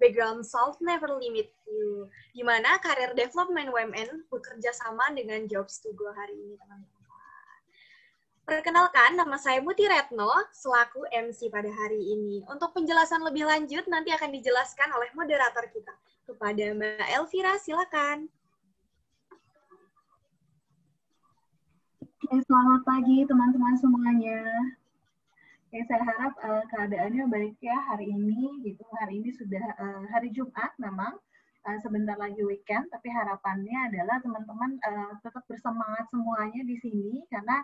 Background Solve Never Limit You, di mana karir development UMN bekerja sama dengan Jobs to Go hari ini, teman-teman. Perkenalkan, nama saya Muti Retno, selaku MC pada hari ini. Untuk penjelasan lebih lanjut, nanti akan dijelaskan oleh moderator kita. Kepada Mbak Elvira, silakan. Selamat pagi teman-teman semuanya. Saya harap keadaannya baik ya hari ini. Gitu. Hari ini sudah hari Jumat memang. Sebentar lagi weekend, tapi harapannya adalah teman-teman tetap bersemangat semuanya di sini karena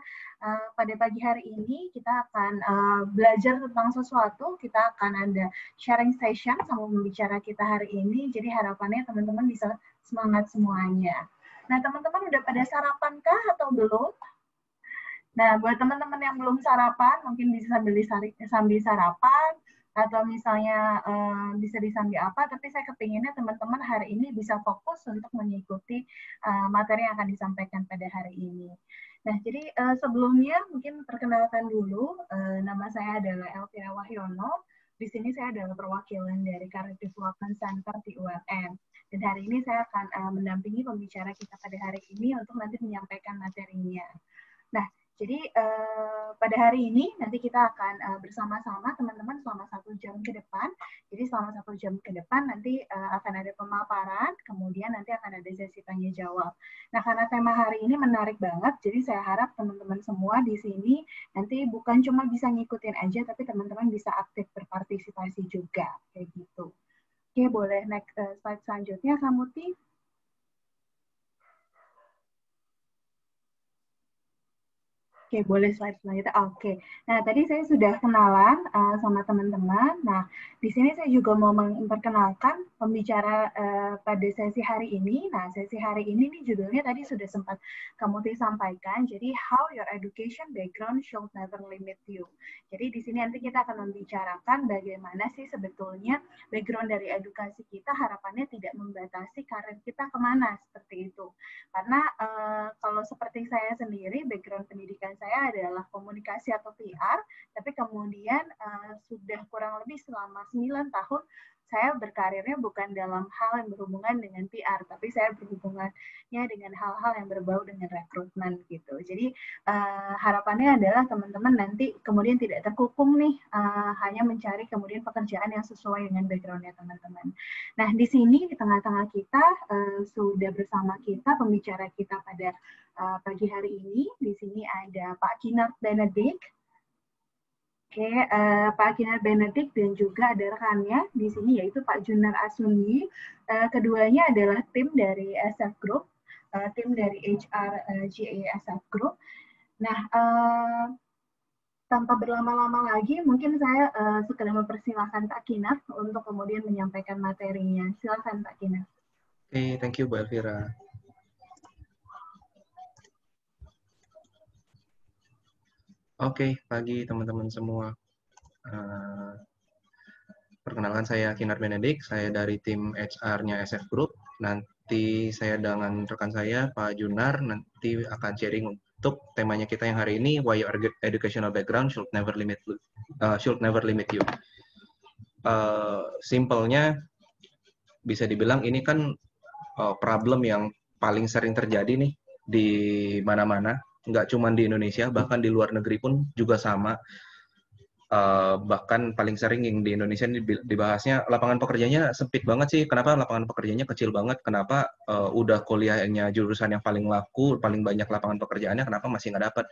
pada pagi hari ini kita akan belajar tentang sesuatu, kita akan ada sharing session sama pembicara kita hari ini, jadi harapannya teman-teman bisa semangat semuanya. Nah, teman-teman udah pada sarapan kah atau belum? Nah, buat teman-teman yang belum sarapan, mungkin bisa sambil sarapan, atau misalnya bisa disambil apa, tapi saya kepinginnya teman-teman hari ini bisa fokus untuk mengikuti materi yang akan disampaikan pada hari ini. Nah, jadi sebelumnya mungkin perkenalkan dulu, nama saya adalah Elvira Wahyono. Di sini saya adalah perwakilan dari Career Development Center di UMN. Dan hari ini saya akan mendampingi pembicara kita pada hari ini untuk nanti menyampaikan materinya. Nah, jadi pada hari ini nanti kita akan bersama-sama teman-teman selama 1 jam ke depan. Jadi selama 1 jam ke depan nanti akan ada pemaparan, kemudian nanti akan ada sesi tanya jawab. Nah, karena tema hari ini menarik banget, jadi saya harap teman-teman semua di sini nanti bukan cuma bisa ngikutin aja, tapi teman-teman bisa aktif berpartisipasi juga, kayak gitu. Oke, boleh next slide selanjutnya, Kamuti. Oke, boleh slide selanjutnya. Oke. Nah, tadi saya sudah kenalan sama teman-teman. Nah, di sini saya juga mau memperkenalkan pembicara pada sesi hari ini. Nah, sesi hari ini nih judulnya tadi sudah sempat kamu sampaikan. Jadi, how your education background should never limit you. Jadi, di sini nanti kita akan membicarakan bagaimana sih sebetulnya background dari edukasi kita harapannya tidak membatasi karir kita kemana, seperti itu. Karena kalau seperti saya sendiri, background pendidikan saya adalah komunikasi atau PR, tapi kemudian sudah kurang lebih selama 9 tahun saya berkarirnya bukan dalam hal yang berhubungan dengan PR, tapi saya berhubungannya dengan hal-hal yang berbau dengan rekrutmen gitu. Jadi harapannya adalah teman-teman nanti kemudian tidak terkukung nih hanya mencari kemudian pekerjaan yang sesuai dengan background-nya teman-teman. Nah, di sini di tengah-tengah kita sudah bersama kita pembicara kita pada pagi hari ini. Di sini ada Pak Kinart Benedict. Oke, Pak Kinart Benedict dan juga ada rekannya di sini yaitu Pak Junar Asuni. Keduanya adalah tim dari SF Group, tim dari HR GA SF Group. Nah, tanpa berlama-lama lagi, mungkin saya sekedar mempersilahkan Pak Kinart untuk kemudian menyampaikan materinya. Silakan Pak Kinart. Oke, thank you Bu Elvira. Oke, pagi teman-teman semua. Perkenalkan saya Kinart Benedict, saya dari tim HR-nya SF Group. Nanti saya dengan rekan saya Pak Junar nanti akan sharing untuk temanya kita yang hari ini, why your educational background should never limit you. Simpelnya bisa dibilang ini kan problem yang paling sering terjadi nih di mana-mana. Nggak cuma di Indonesia, bahkan di luar negeri pun juga sama. Bahkan paling sering yang di Indonesia dibahasnya lapangan pekerjaannya sempit banget sih. Kenapa lapangan pekerjaannya kecil banget? Kenapa udah kuliahnya jurusan yang paling laku, paling banyak lapangan pekerjaannya, kenapa masih nggak dapat?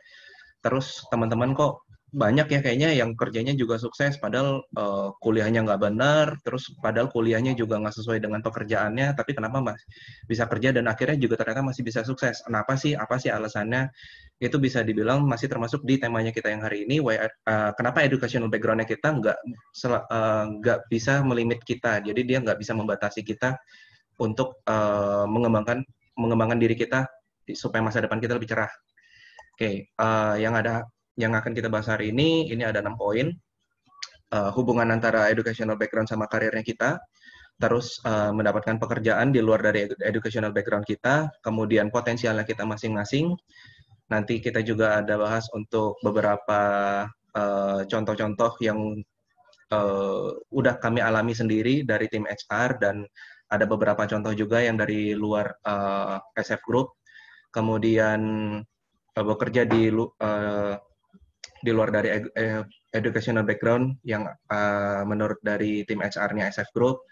Terus teman-teman kok banyak ya kayaknya yang kerjanya juga sukses, padahal kuliahnya nggak benar, terus padahal kuliahnya juga nggak sesuai dengan pekerjaannya, tapi kenapa mas bisa kerja dan akhirnya juga ternyata masih bisa sukses? Kenapa sih? Apa sih alasannya? Itu bisa dibilang masih termasuk di temanya kita yang hari ini. Kenapa educational background-nya kita nggak bisa melimit kita, jadi dia nggak bisa membatasi kita untuk mengembangkan diri kita supaya masa depan kita lebih cerah. Oke, yang akan kita bahas hari ini ada 6 poin. Hubungan antara educational background sama karirnya kita, terus mendapatkan pekerjaan di luar dari educational background kita, kemudian potensialnya kita masing-masing. Nanti kita juga ada bahas untuk beberapa contoh-contoh yang udah kami alami sendiri dari tim HR, dan ada beberapa contoh juga yang dari luar SF Group, kemudian bekerja di luar dari educational background yang menurut dari tim HR-nya SF Group.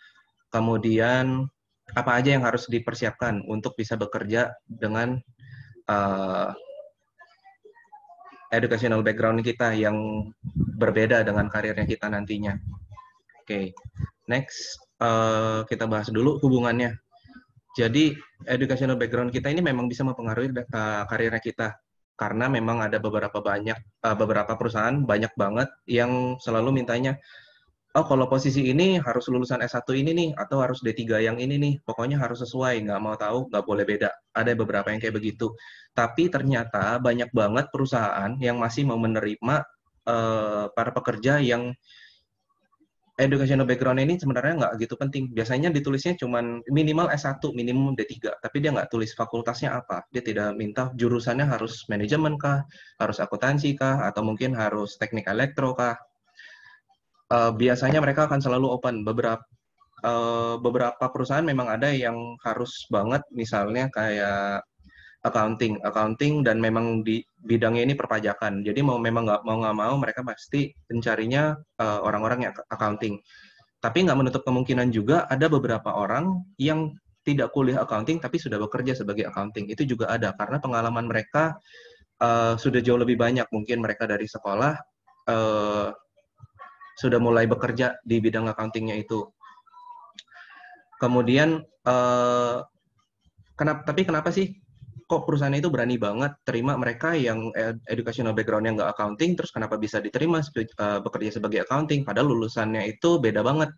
Kemudian apa aja yang harus dipersiapkan untuk bisa bekerja dengan educational background kita yang berbeda dengan karirnya kita nantinya. Oke, next kita bahas dulu hubungannya. Jadi educational background kita ini memang bisa mempengaruhi karirnya kita, karena memang ada beberapa perusahaan banyak banget yang selalu mintanya, oh kalau posisi ini harus lulusan S1 ini nih, atau harus D3 yang ini nih, pokoknya harus sesuai, nggak mau tahu, nggak boleh beda. Ada beberapa yang kayak begitu. Tapi ternyata banyak banget perusahaan yang masih mau menerima para pekerja yang educational background ini sebenarnya nggak gitu penting. Biasanya ditulisnya cuma minimal S1, minimum D3, tapi dia nggak tulis fakultasnya apa. Dia tidak minta jurusannya harus manajemen kah, harus akuntansi kah, atau mungkin harus teknik elektro kah. Biasanya mereka akan selalu open. Beberapa perusahaan memang ada yang harus banget, misalnya kayak accounting, dan memang di bidangnya ini perpajakan. Jadi memang nggak mau mereka pasti pencarinya orang-orang yang accounting. Tapi nggak menutup kemungkinan juga ada beberapa orang yang tidak kuliah accounting tapi sudah bekerja sebagai accounting. Itu juga ada karena pengalaman mereka sudah jauh lebih banyak. Mungkin mereka dari sekolah sudah mulai bekerja di bidang accountingnya itu. Kemudian, kenapa sih kok perusahaan itu berani banget terima mereka yang educational background-nya nggak accounting, terus kenapa bisa diterima bekerja sebagai accounting, padahal lulusannya itu beda banget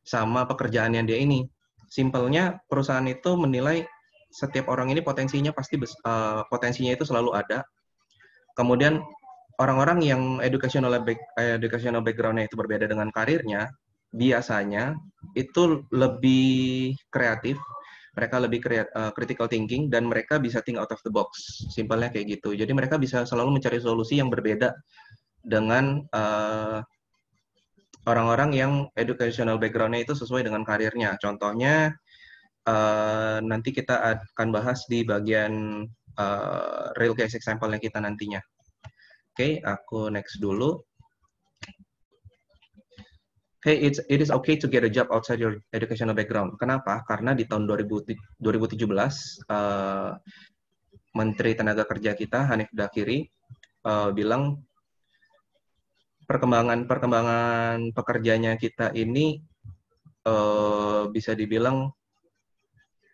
sama pekerjaannya dia ini. Simpelnya, perusahaan itu menilai setiap orang ini potensinya itu selalu ada. Kemudian, orang-orang yang educational background-nya itu berbeda dengan karirnya, biasanya itu lebih kreatif, mereka lebih critical thinking, dan mereka bisa think out of the box. Simpelnya kayak gitu. Jadi mereka bisa selalu mencari solusi yang berbeda dengan orang-orang yang educational background-nya itu sesuai dengan karirnya. Contohnya, nanti kita akan bahas di bagian real case example-nya kita nantinya. Oke, aku next dulu. Hey, it is okay to get a job outside your educational background. Kenapa? Karena di tahun 2017, Menteri Tenaga Kerja kita, Hanif Dakiri, bilang perkembangan pekerjanya kita ini bisa dibilang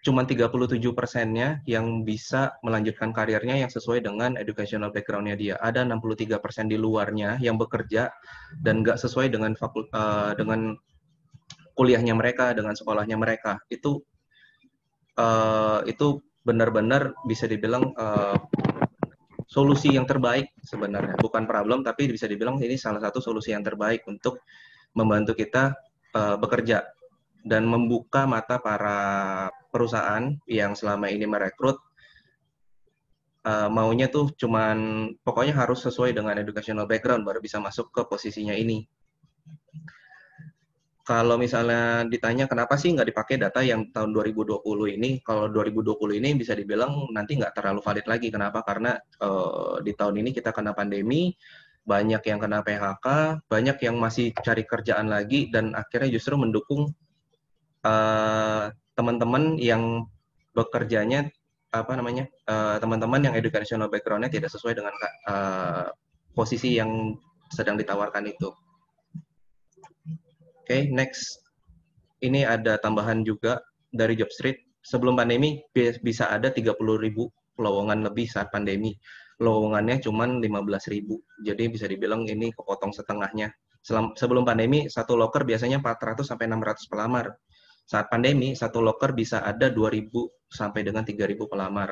cuma 37%-nya yang bisa melanjutkan karirnya yang sesuai dengan educational background-nya dia. Ada 63% di luarnya yang bekerja dan nggak sesuai dengan dengan kuliahnya mereka, dengan sekolahnya mereka. Itu benar-benar bisa dibilang solusi yang terbaik sebenarnya. Bukan problem, tapi bisa dibilang ini salah satu solusi yang terbaik untuk membantu kita bekerja dan membuka mata para perusahaan yang selama ini merekrut maunya tuh cuman pokoknya harus sesuai dengan educational background baru bisa masuk ke posisinya ini. Kalau misalnya ditanya kenapa sih nggak dipakai data yang tahun 2020 ini, kalau 2020 ini bisa dibilang nanti nggak terlalu valid lagi. Kenapa? Karena di tahun ini kita kena pandemi, banyak yang kena PHK, banyak yang masih cari kerjaan lagi, dan akhirnya justru mendukung teman-teman yang bekerjanya teman-teman yang educational background-nya tidak sesuai dengan posisi yang sedang ditawarkan itu. Oke, next. Ini ada tambahan juga dari Jobstreet. Sebelum pandemi bisa ada 30.000 lowongan lebih saat pandemi. Lowongannya cuma 15.000. Jadi bisa dibilang ini kepotong setengahnya. Sebelum pandemi, satu loker biasanya 400 sampai 600 pelamar. Saat pandemi, satu loker bisa ada 2.000 sampai dengan 3.000 pelamar.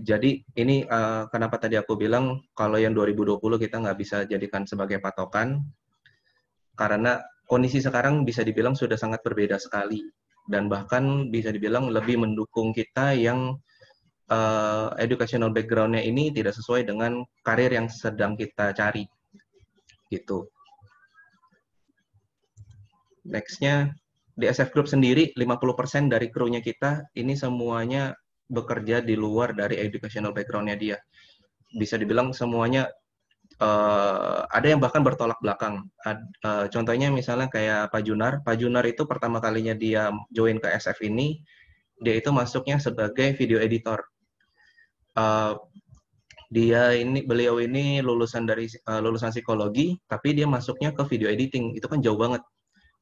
Jadi ini kenapa tadi aku bilang kalau yang 2020 kita nggak bisa jadikan sebagai patokan, karena kondisi sekarang bisa dibilang sudah sangat berbeda sekali, dan bahkan bisa dibilang lebih mendukung kita yang educational background-nya ini tidak sesuai dengan karir yang sedang kita cari. gitu. Next-nya, di SF Group sendiri, 50% dari kru-nya kita ini semuanya bekerja di luar dari educational background-nya dia. Bisa dibilang semuanya, ada yang bahkan bertolak belakang. Contohnya misalnya kayak Pak Junar. Pak Junar itu pertama kalinya dia join ke SF ini, dia itu masuknya sebagai video editor. Beliau ini lulusan psikologi, tapi dia masuknya ke video editing. Itu kan jauh banget.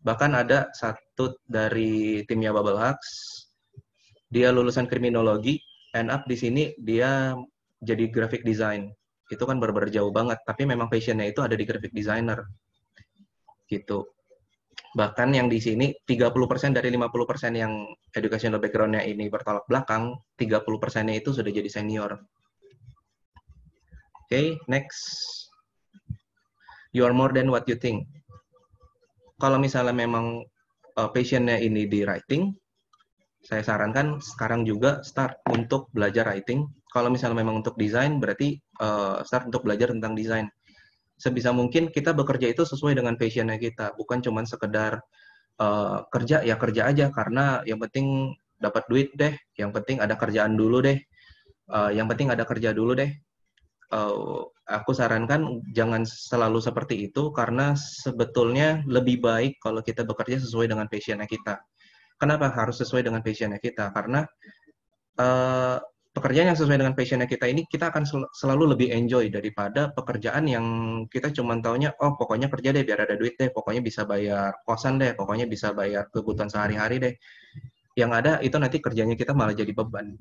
Bahkan ada satu dari timnya Bubble Hacks, dia lulusan kriminologi, end up di sini dia jadi graphic design. Itu kan benar-benar jauh banget, tapi memang passionnya itu ada di graphic designer. Gitu. Bahkan yang di sini 30% dari 50% yang educational background-nya ini bertolak belakang, 30%-nya itu sudah jadi senior. Oke, next. You are more than what you think. Kalau misalnya memang passion-nya ini di writing, saya sarankan sekarang juga start untuk belajar writing. Kalau misalnya memang untuk desain, berarti start untuk belajar tentang desain. Sebisa mungkin kita bekerja itu sesuai dengan passion-nya kita, bukan cuma sekedar kerja ya kerja aja, karena yang penting dapat duit deh, yang penting ada kerjaan dulu deh, yang penting ada kerja dulu deh. Aku sarankan jangan selalu seperti itu, karena sebetulnya lebih baik kalau kita bekerja sesuai dengan passion-nya kita. Kenapa harus sesuai dengan passion-nya kita? Karena pekerjaan yang sesuai dengan passion-nya kita ini, kita akan selalu lebih enjoy daripada pekerjaan yang kita cuma taunya, oh pokoknya kerja deh biar ada duit deh, pokoknya bisa bayar kosan deh, pokoknya bisa bayar kebutuhan sehari-hari deh. Yang ada itu nanti kerjanya kita malah jadi beban,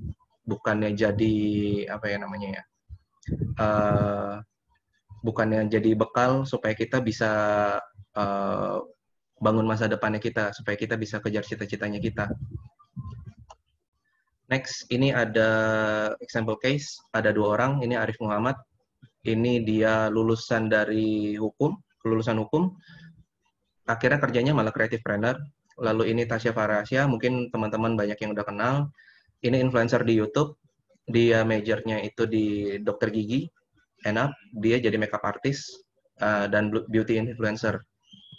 bukannya jadi apa ya namanya ya, bukannya jadi bekal supaya kita bisa bangun masa depannya kita, supaya kita bisa kejar cita-citanya kita. Next, ini ada example case, ada 2 orang, ini Arif Muhammad, ini dia lulusan lulusan hukum, akhirnya kerjanya malah creative planner. Lalu ini Tasya Farasya, mungkin teman-teman banyak yang udah kenal, ini influencer di YouTube, dia majornya itu di dokter gigi, end up dia jadi makeup artist dan beauty influencer.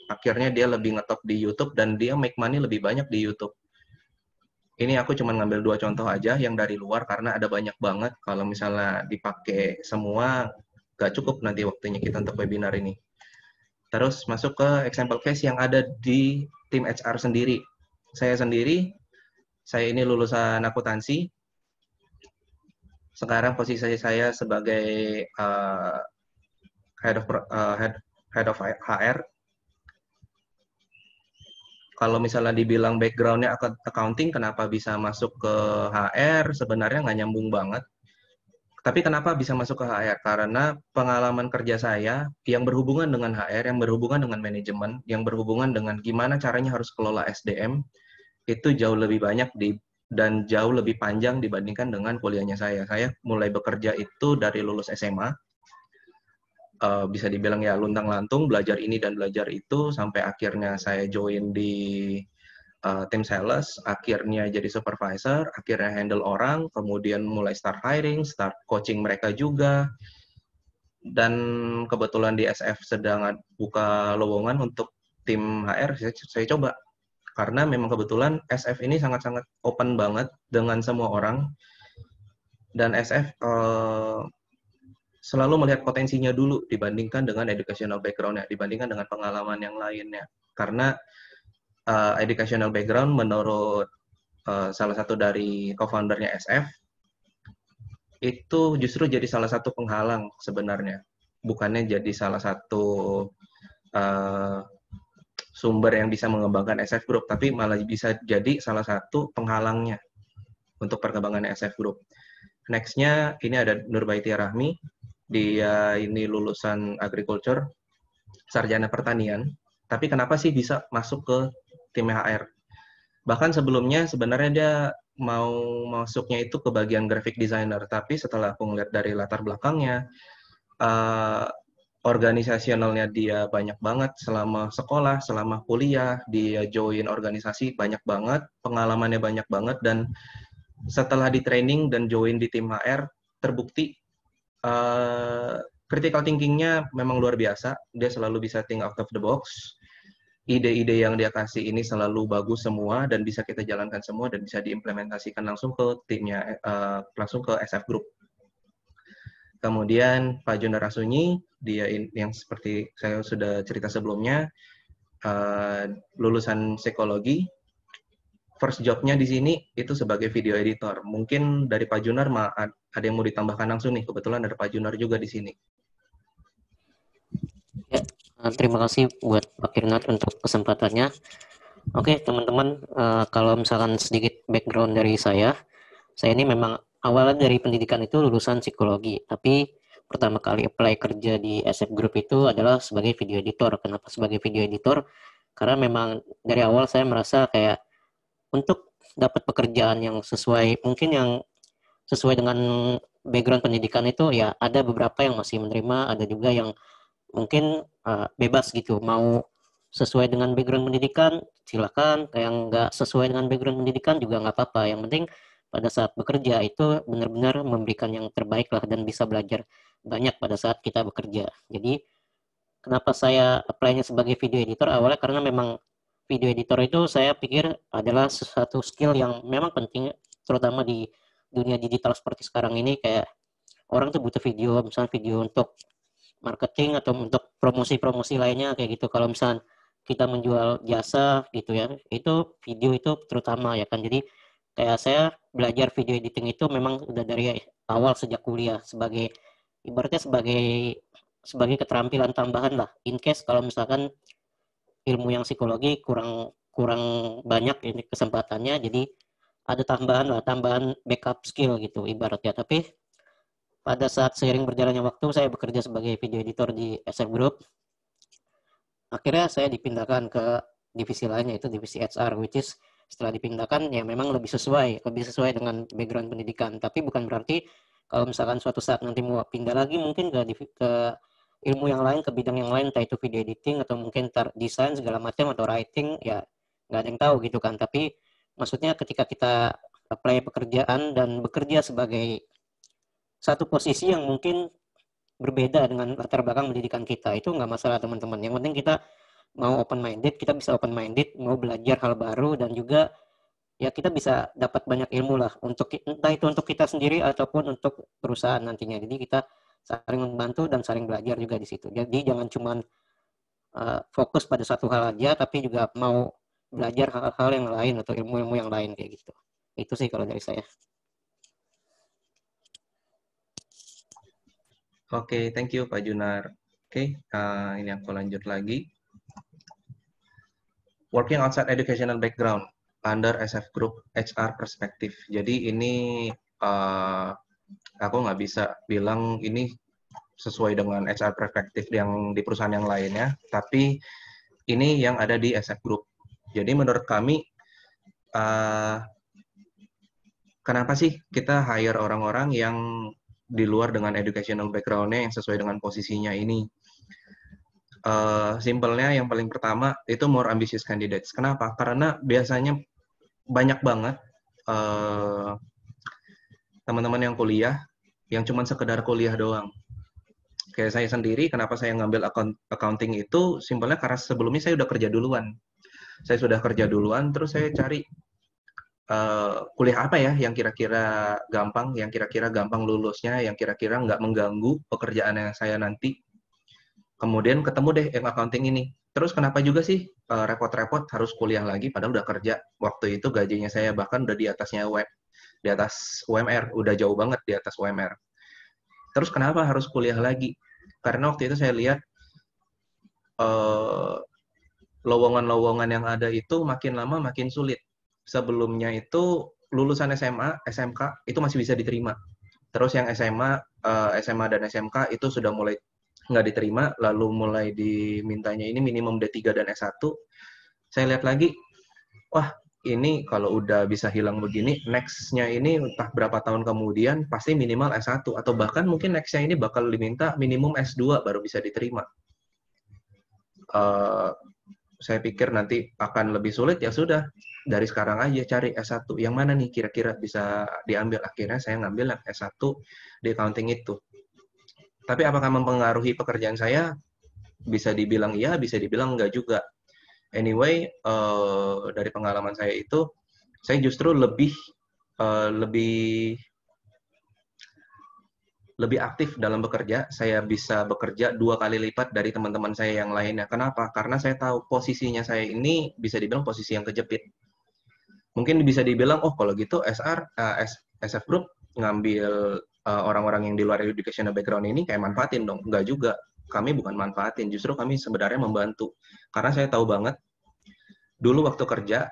Akhirnya dia lebih ngetop di YouTube dan dia make money lebih banyak di YouTube. Ini aku cuma ngambil 2 contoh aja yang dari luar karena ada banyak banget. Kalau misalnya dipakai semua, nggak cukup nanti waktunya kita untuk webinar ini. Terus masuk ke example case yang ada di tim HR sendiri. Saya ini lulusan akuntansi. Sekarang posisi saya sebagai head of HR. Kalau misalnya dibilang background-nya accounting, kenapa bisa masuk ke HR? Sebenarnya nggak nyambung banget. Tapi kenapa bisa masuk ke HR? Karena pengalaman kerja saya yang berhubungan dengan HR, yang berhubungan dengan manajemen, yang berhubungan dengan gimana caranya harus kelola SDM, itu jauh lebih banyak dan jauh lebih panjang dibandingkan dengan kuliahnya saya. Saya mulai bekerja itu dari lulus SMA. Bisa dibilang ya luntang-lantung, belajar ini dan belajar itu, sampai akhirnya saya join di tim sales, akhirnya jadi supervisor, akhirnya handle orang, kemudian mulai start hiring, start coaching mereka juga, dan kebetulan di SF sedang buka lowongan untuk tim HR, saya coba. Karena memang kebetulan SF ini sangat-sangat open banget dengan semua orang, dan SF selalu melihat potensinya dulu dibandingkan dengan educational background-nya, dibandingkan dengan pengalaman yang lainnya. Karena educational background menurut salah satu dari co-foundernya SF, itu justru jadi salah satu penghalang sebenarnya. Bukannya jadi salah satu sumber yang bisa mengembangkan SF Group, tapi malah bisa jadi salah satu penghalangnya untuk perkembangan SF Group. Next-nya, ini ada Nurbaitia Rahmi. Dia ini lulusan agriculture, sarjana pertanian. Tapi kenapa sih bisa masuk ke tim HR? Bahkan sebelumnya sebenarnya dia mau masuknya itu ke bagian graphic designer. Tapi setelah aku ngeliat dari latar belakangnya, organisasionalnya dia banyak banget selama sekolah, selama kuliah, dia join organisasi banyak banget, pengalamannya banyak banget, dan setelah di training dan join di tim HR, terbukti critical thinking-nya memang luar biasa. Dia selalu bisa think out of the box. Ide-ide yang dia kasih ini selalu bagus semua dan bisa kita jalankan semua dan bisa diimplementasikan langsung ke timnya, langsung ke SF Group. Kemudian Pak Junar Asunyi, dia yang seperti saya sudah cerita sebelumnya, lulusan psikologi. First job-nya di sini itu sebagai video editor. Mungkin dari Pak Junar ada yang mau ditambahkan langsung nih. Kebetulan ada Pak Junar juga di sini. Ya, terima kasih buat Pak Kirnat untuk kesempatannya. Oke, teman-teman, kalau misalkan sedikit background dari saya ini memang awalnya dari pendidikan itu lulusan psikologi, tapi pertama kali apply kerja di SF Group itu adalah sebagai video editor. Kenapa sebagai video editor? Karena memang dari awal saya merasa kayak untuk dapat pekerjaan yang sesuai, mungkin yang sesuai dengan background pendidikan itu ya ada beberapa yang masih menerima, ada juga yang mungkin bebas gitu, mau sesuai dengan background pendidikan silakan, kayak nggak sesuai dengan background pendidikan juga nggak apa-apa. Yang penting pada saat bekerja itu benar-benar memberikan yang terbaik lah dan bisa belajar banyak pada saat kita bekerja. Jadi kenapa saya apply-nya sebagai video editor awalnya karena memang video editor itu saya pikir adalah sesuatu skill yang memang penting, terutama di dunia digital seperti sekarang ini. Kayak orang tuh butuh video, misalnya video untuk marketing atau untuk promosi-promosi lainnya kayak gitu. Kalau misalnya kita menjual jasa gitu ya, itu video itu terutama ya kan. Jadi kayak saya belajar video editing itu memang udah dari awal sejak kuliah, sebagai ibaratnya sebagai keterampilan tambahan lah, in case kalau misalkan ilmu yang psikologi kurang banyak ini kesempatannya, jadi ada tambahan backup skill gitu ibaratnya. Tapi pada saat seiring berjalannya waktu saya bekerja sebagai video editor di SF Group, akhirnya saya dipindahkan ke divisi lainnya, itu divisi HR, which is setelah dipindahkan ya memang lebih sesuai dengan background pendidikan. Tapi bukan berarti kalau misalkan suatu saat nanti mau pindah lagi mungkin ke ilmu yang lain, ke bidang yang lain, entah itu video editing atau mungkin desain segala macam atau writing, ya nggak ada yang tahu gitu kan. Tapi maksudnya ketika kita apply pekerjaan dan bekerja sebagai satu posisi yang mungkin berbeda dengan latar belakang pendidikan kita, itu nggak masalah teman-teman. Yang penting kita mau open minded, kita bisa open minded, mau belajar hal baru, dan juga ya kita bisa dapat banyak ilmu lah, untuk entah itu untuk kita sendiri ataupun untuk perusahaan nantinya. Jadi kita saling membantu dan saling belajar juga di situ. Jadi jangan cuma fokus pada satu hal aja, tapi juga mau belajar hal-hal yang lain atau ilmu-ilmu yang lain kayak gitu. Itu sih kalau dari saya. Oke, thank you Pak Junar. Oke, ini aku lanjut lagi. Working outside educational background under SF Group HR perspective. Jadi ini aku nggak bisa bilang ini sesuai dengan HR perspective yang di perusahaan yang lainnya, tapi ini yang ada di SF Group. Jadi menurut kami, kenapa sih kita hire orang-orang yang di luar dengan educational background-nya yang sesuai dengan posisinya ini? Simpelnya yang paling pertama itu more ambitious candidates. Kenapa? Karena biasanya banyak banget teman-teman yang kuliah yang cuma sekedar kuliah doang. Kayak saya sendiri, kenapa saya ngambil accounting itu? Simpelnya karena sebelumnya saya udah kerja duluan. Saya sudah kerja duluan, terus saya cari kuliah apa ya yang kira-kira gampang lulusnya, yang kira-kira nggak mengganggu pekerjaan yang saya nanti. Kemudian ketemu deh yang accounting ini. Terus kenapa juga sih repot-repot harus kuliah lagi padahal udah kerja. Waktu itu gajinya saya bahkan udah di atas UMR, udah jauh banget di atas UMR. Terus kenapa harus kuliah lagi? Karena waktu itu saya lihat lowongan-lowongan yang ada itu makin lama makin sulit. Sebelumnya itu lulusan SMA, SMK itu masih bisa diterima. Terus yang SMA dan SMK itu sudah mulai nggak diterima, lalu mulai dimintanya ini minimum D3 dan S1. Saya lihat lagi, wah ini kalau udah bisa hilang begini, next-nya ini entah berapa tahun kemudian pasti minimal S1, atau bahkan mungkin next-nya ini bakal diminta minimum S2 baru bisa diterima. Saya pikir nanti akan lebih sulit, ya sudah, dari sekarang aja cari S1. Yang mana nih kira-kira bisa diambil? Akhirnya saya ngambil yang S1 di accounting itu. Tapi apakah mempengaruhi pekerjaan saya? Bisa dibilang iya, bisa dibilang enggak juga. Anyway, dari pengalaman saya itu, saya justru lebih aktif dalam bekerja. Saya bisa bekerja 2 kali lipat dari teman-teman saya yang lainnya. Kenapa? Karena saya tahu posisinya saya ini bisa dibilang posisi yang kejepit. Mungkin bisa dibilang, oh kalau gitu SF Group ngambil orang-orang yang di luar educational background ini kayak manfaatin dong. Enggak juga. Kami bukan manfaatin, justru kami sebenarnya membantu. Karena saya tahu banget, dulu waktu kerja,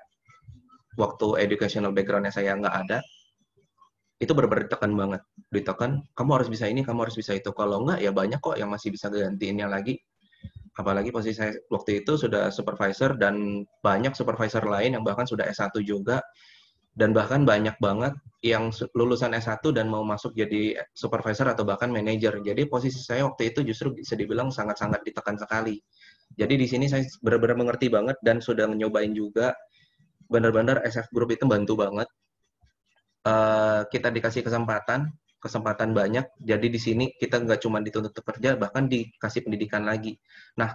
waktu educational background-nya saya nggak ada, itu benar-benar ditekan banget. Ditekan, kamu harus bisa ini, kamu harus bisa itu. Kalau nggak, ya banyak kok yang masih bisa gantiinnya lagi. Apalagi posisi saya waktu itu sudah supervisor, dan banyak supervisor lain yang bahkan sudah S1 juga, dan bahkan banyak banget yang lulusan S1 dan mau masuk jadi supervisor atau bahkan manajer. Jadi posisi saya waktu itu justru bisa dibilang sangat-sangat ditekan sekali. Jadi di sini saya benar-benar mengerti banget dan sudah nyobain juga. Benar-benar SF Group itu bantu banget. Kita dikasih kesempatan banyak. Jadi di sini kita nggak cuma dituntut kerja, bahkan dikasih pendidikan lagi. Nah,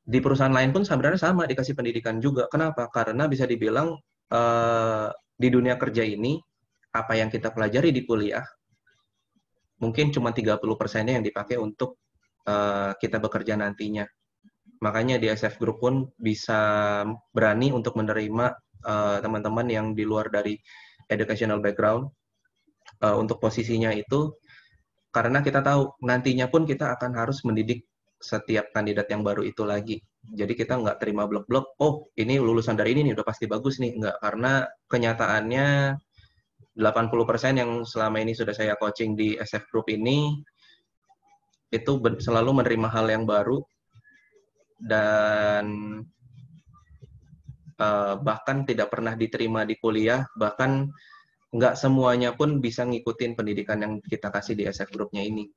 di perusahaan lain pun sebenarnya sama, dikasih pendidikan juga. Kenapa? Karena bisa dibilang di dunia kerja ini, apa yang kita pelajari di kuliah, mungkin cuma 30%-nya yang dipakai untuk kita bekerja nantinya. Makanya di SF Group pun bisa berani untuk menerima teman-teman yang di luar dari educational background untuk posisinya itu, karena kita tahu nantinya pun kita akan harus mendidik setiap kandidat yang baru itu lagi. Jadi kita nggak terima blok-blok, oh ini lulusan dari ini nih, udah pasti bagus nih. Nggak, karena kenyataannya 80% yang selama ini sudah saya coaching di SF Group ini, itu selalu menerima hal yang baru, dan bahkan tidak pernah diterima di kuliah, bahkan nggak semuanya pun bisa ngikutin pendidikan yang kita kasih di SF Group-nya ini.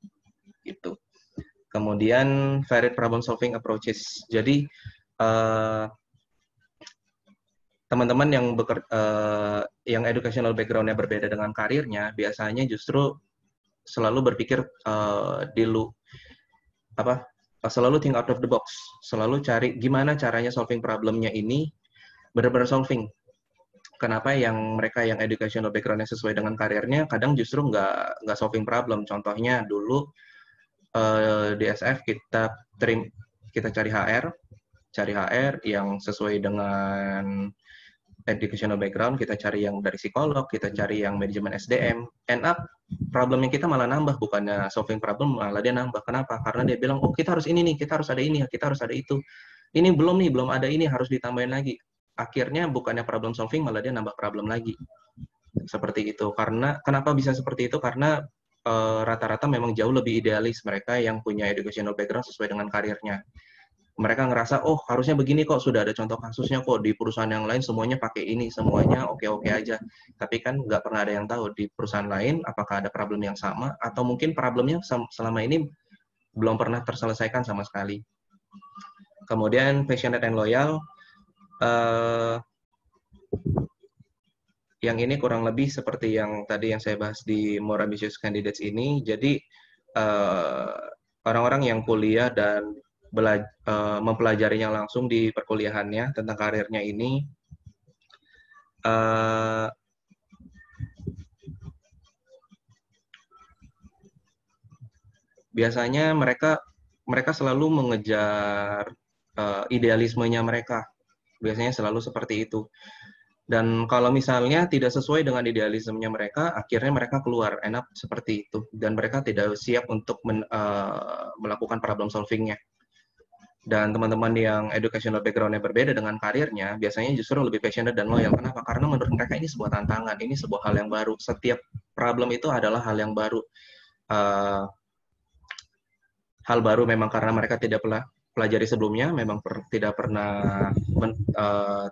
Gitu. Kemudian varied problem solving approaches. Jadi teman-teman yang educational background-nya berbeda dengan karirnya, biasanya justru selalu berpikir selalu think out of the box, selalu cari gimana caranya solving problemnya ini benar-benar solving. Kenapa mereka yang educational background-nya sesuai dengan karirnya kadang justru nggak solving problem. Contohnya dulu di SF kita cari HR yang sesuai dengan educational background, kita cari yang dari psikolog, kita cari yang manajemen SDM. End up problemnya kita malah nambah, bukannya solving problem malah dia nambah. Kenapa? Karena dia bilang, oh kita harus ini nih, kita harus ada ini, kita harus ada itu. Ini belum ada ini, harus ditambahin lagi. Akhirnya bukannya problem solving, malah dia nambah problem lagi. Seperti itu. Karena kenapa bisa seperti itu? Karena rata-rata memang jauh lebih idealis mereka yang punya educational background sesuai dengan karirnya. Mereka ngerasa, oh harusnya begini kok, sudah ada contoh kasusnya kok, di perusahaan yang lain semuanya pakai ini, semuanya oke-oke aja. Tapi kan nggak pernah ada yang tahu di perusahaan lain apakah ada problem yang sama, atau mungkin problemnya selama ini belum pernah terselesaikan sama sekali. Kemudian passionate and loyal, yang ini kurang lebih seperti yang tadi yang saya bahas di More Ambitious Candidates ini. Jadi orang-orang yang kuliah dan mempelajarinya langsung di perkuliahannya tentang karirnya ini, biasanya mereka selalu mengejar idealismenya mereka. Biasanya selalu seperti itu. Dan kalau misalnya tidak sesuai dengan idealismenya mereka, akhirnya mereka keluar, enak seperti itu. Dan mereka tidak siap untuk melakukan problem solving-nya. Dan teman-teman yang educational background-nya berbeda dengan karirnya, biasanya justru lebih passionate dan loyal. Kenapa? Karena menurut mereka ini sebuah tantangan, ini sebuah hal yang baru. Setiap problem itu adalah hal yang baru. Hal baru memang karena mereka tidak pernah pelajari sebelumnya, memang tidak pernah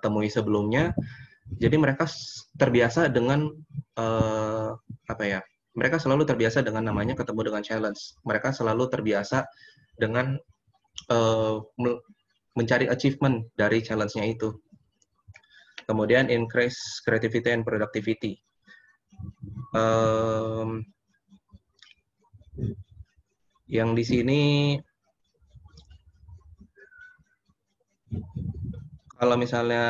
temui sebelumnya. Jadi mereka terbiasa dengan mereka selalu terbiasa dengan namanya ketemu dengan challenge. Mereka selalu terbiasa dengan mencari achievement dari challenge-nya itu. Kemudian increase creativity and productivity. Yang di sini kalau misalnya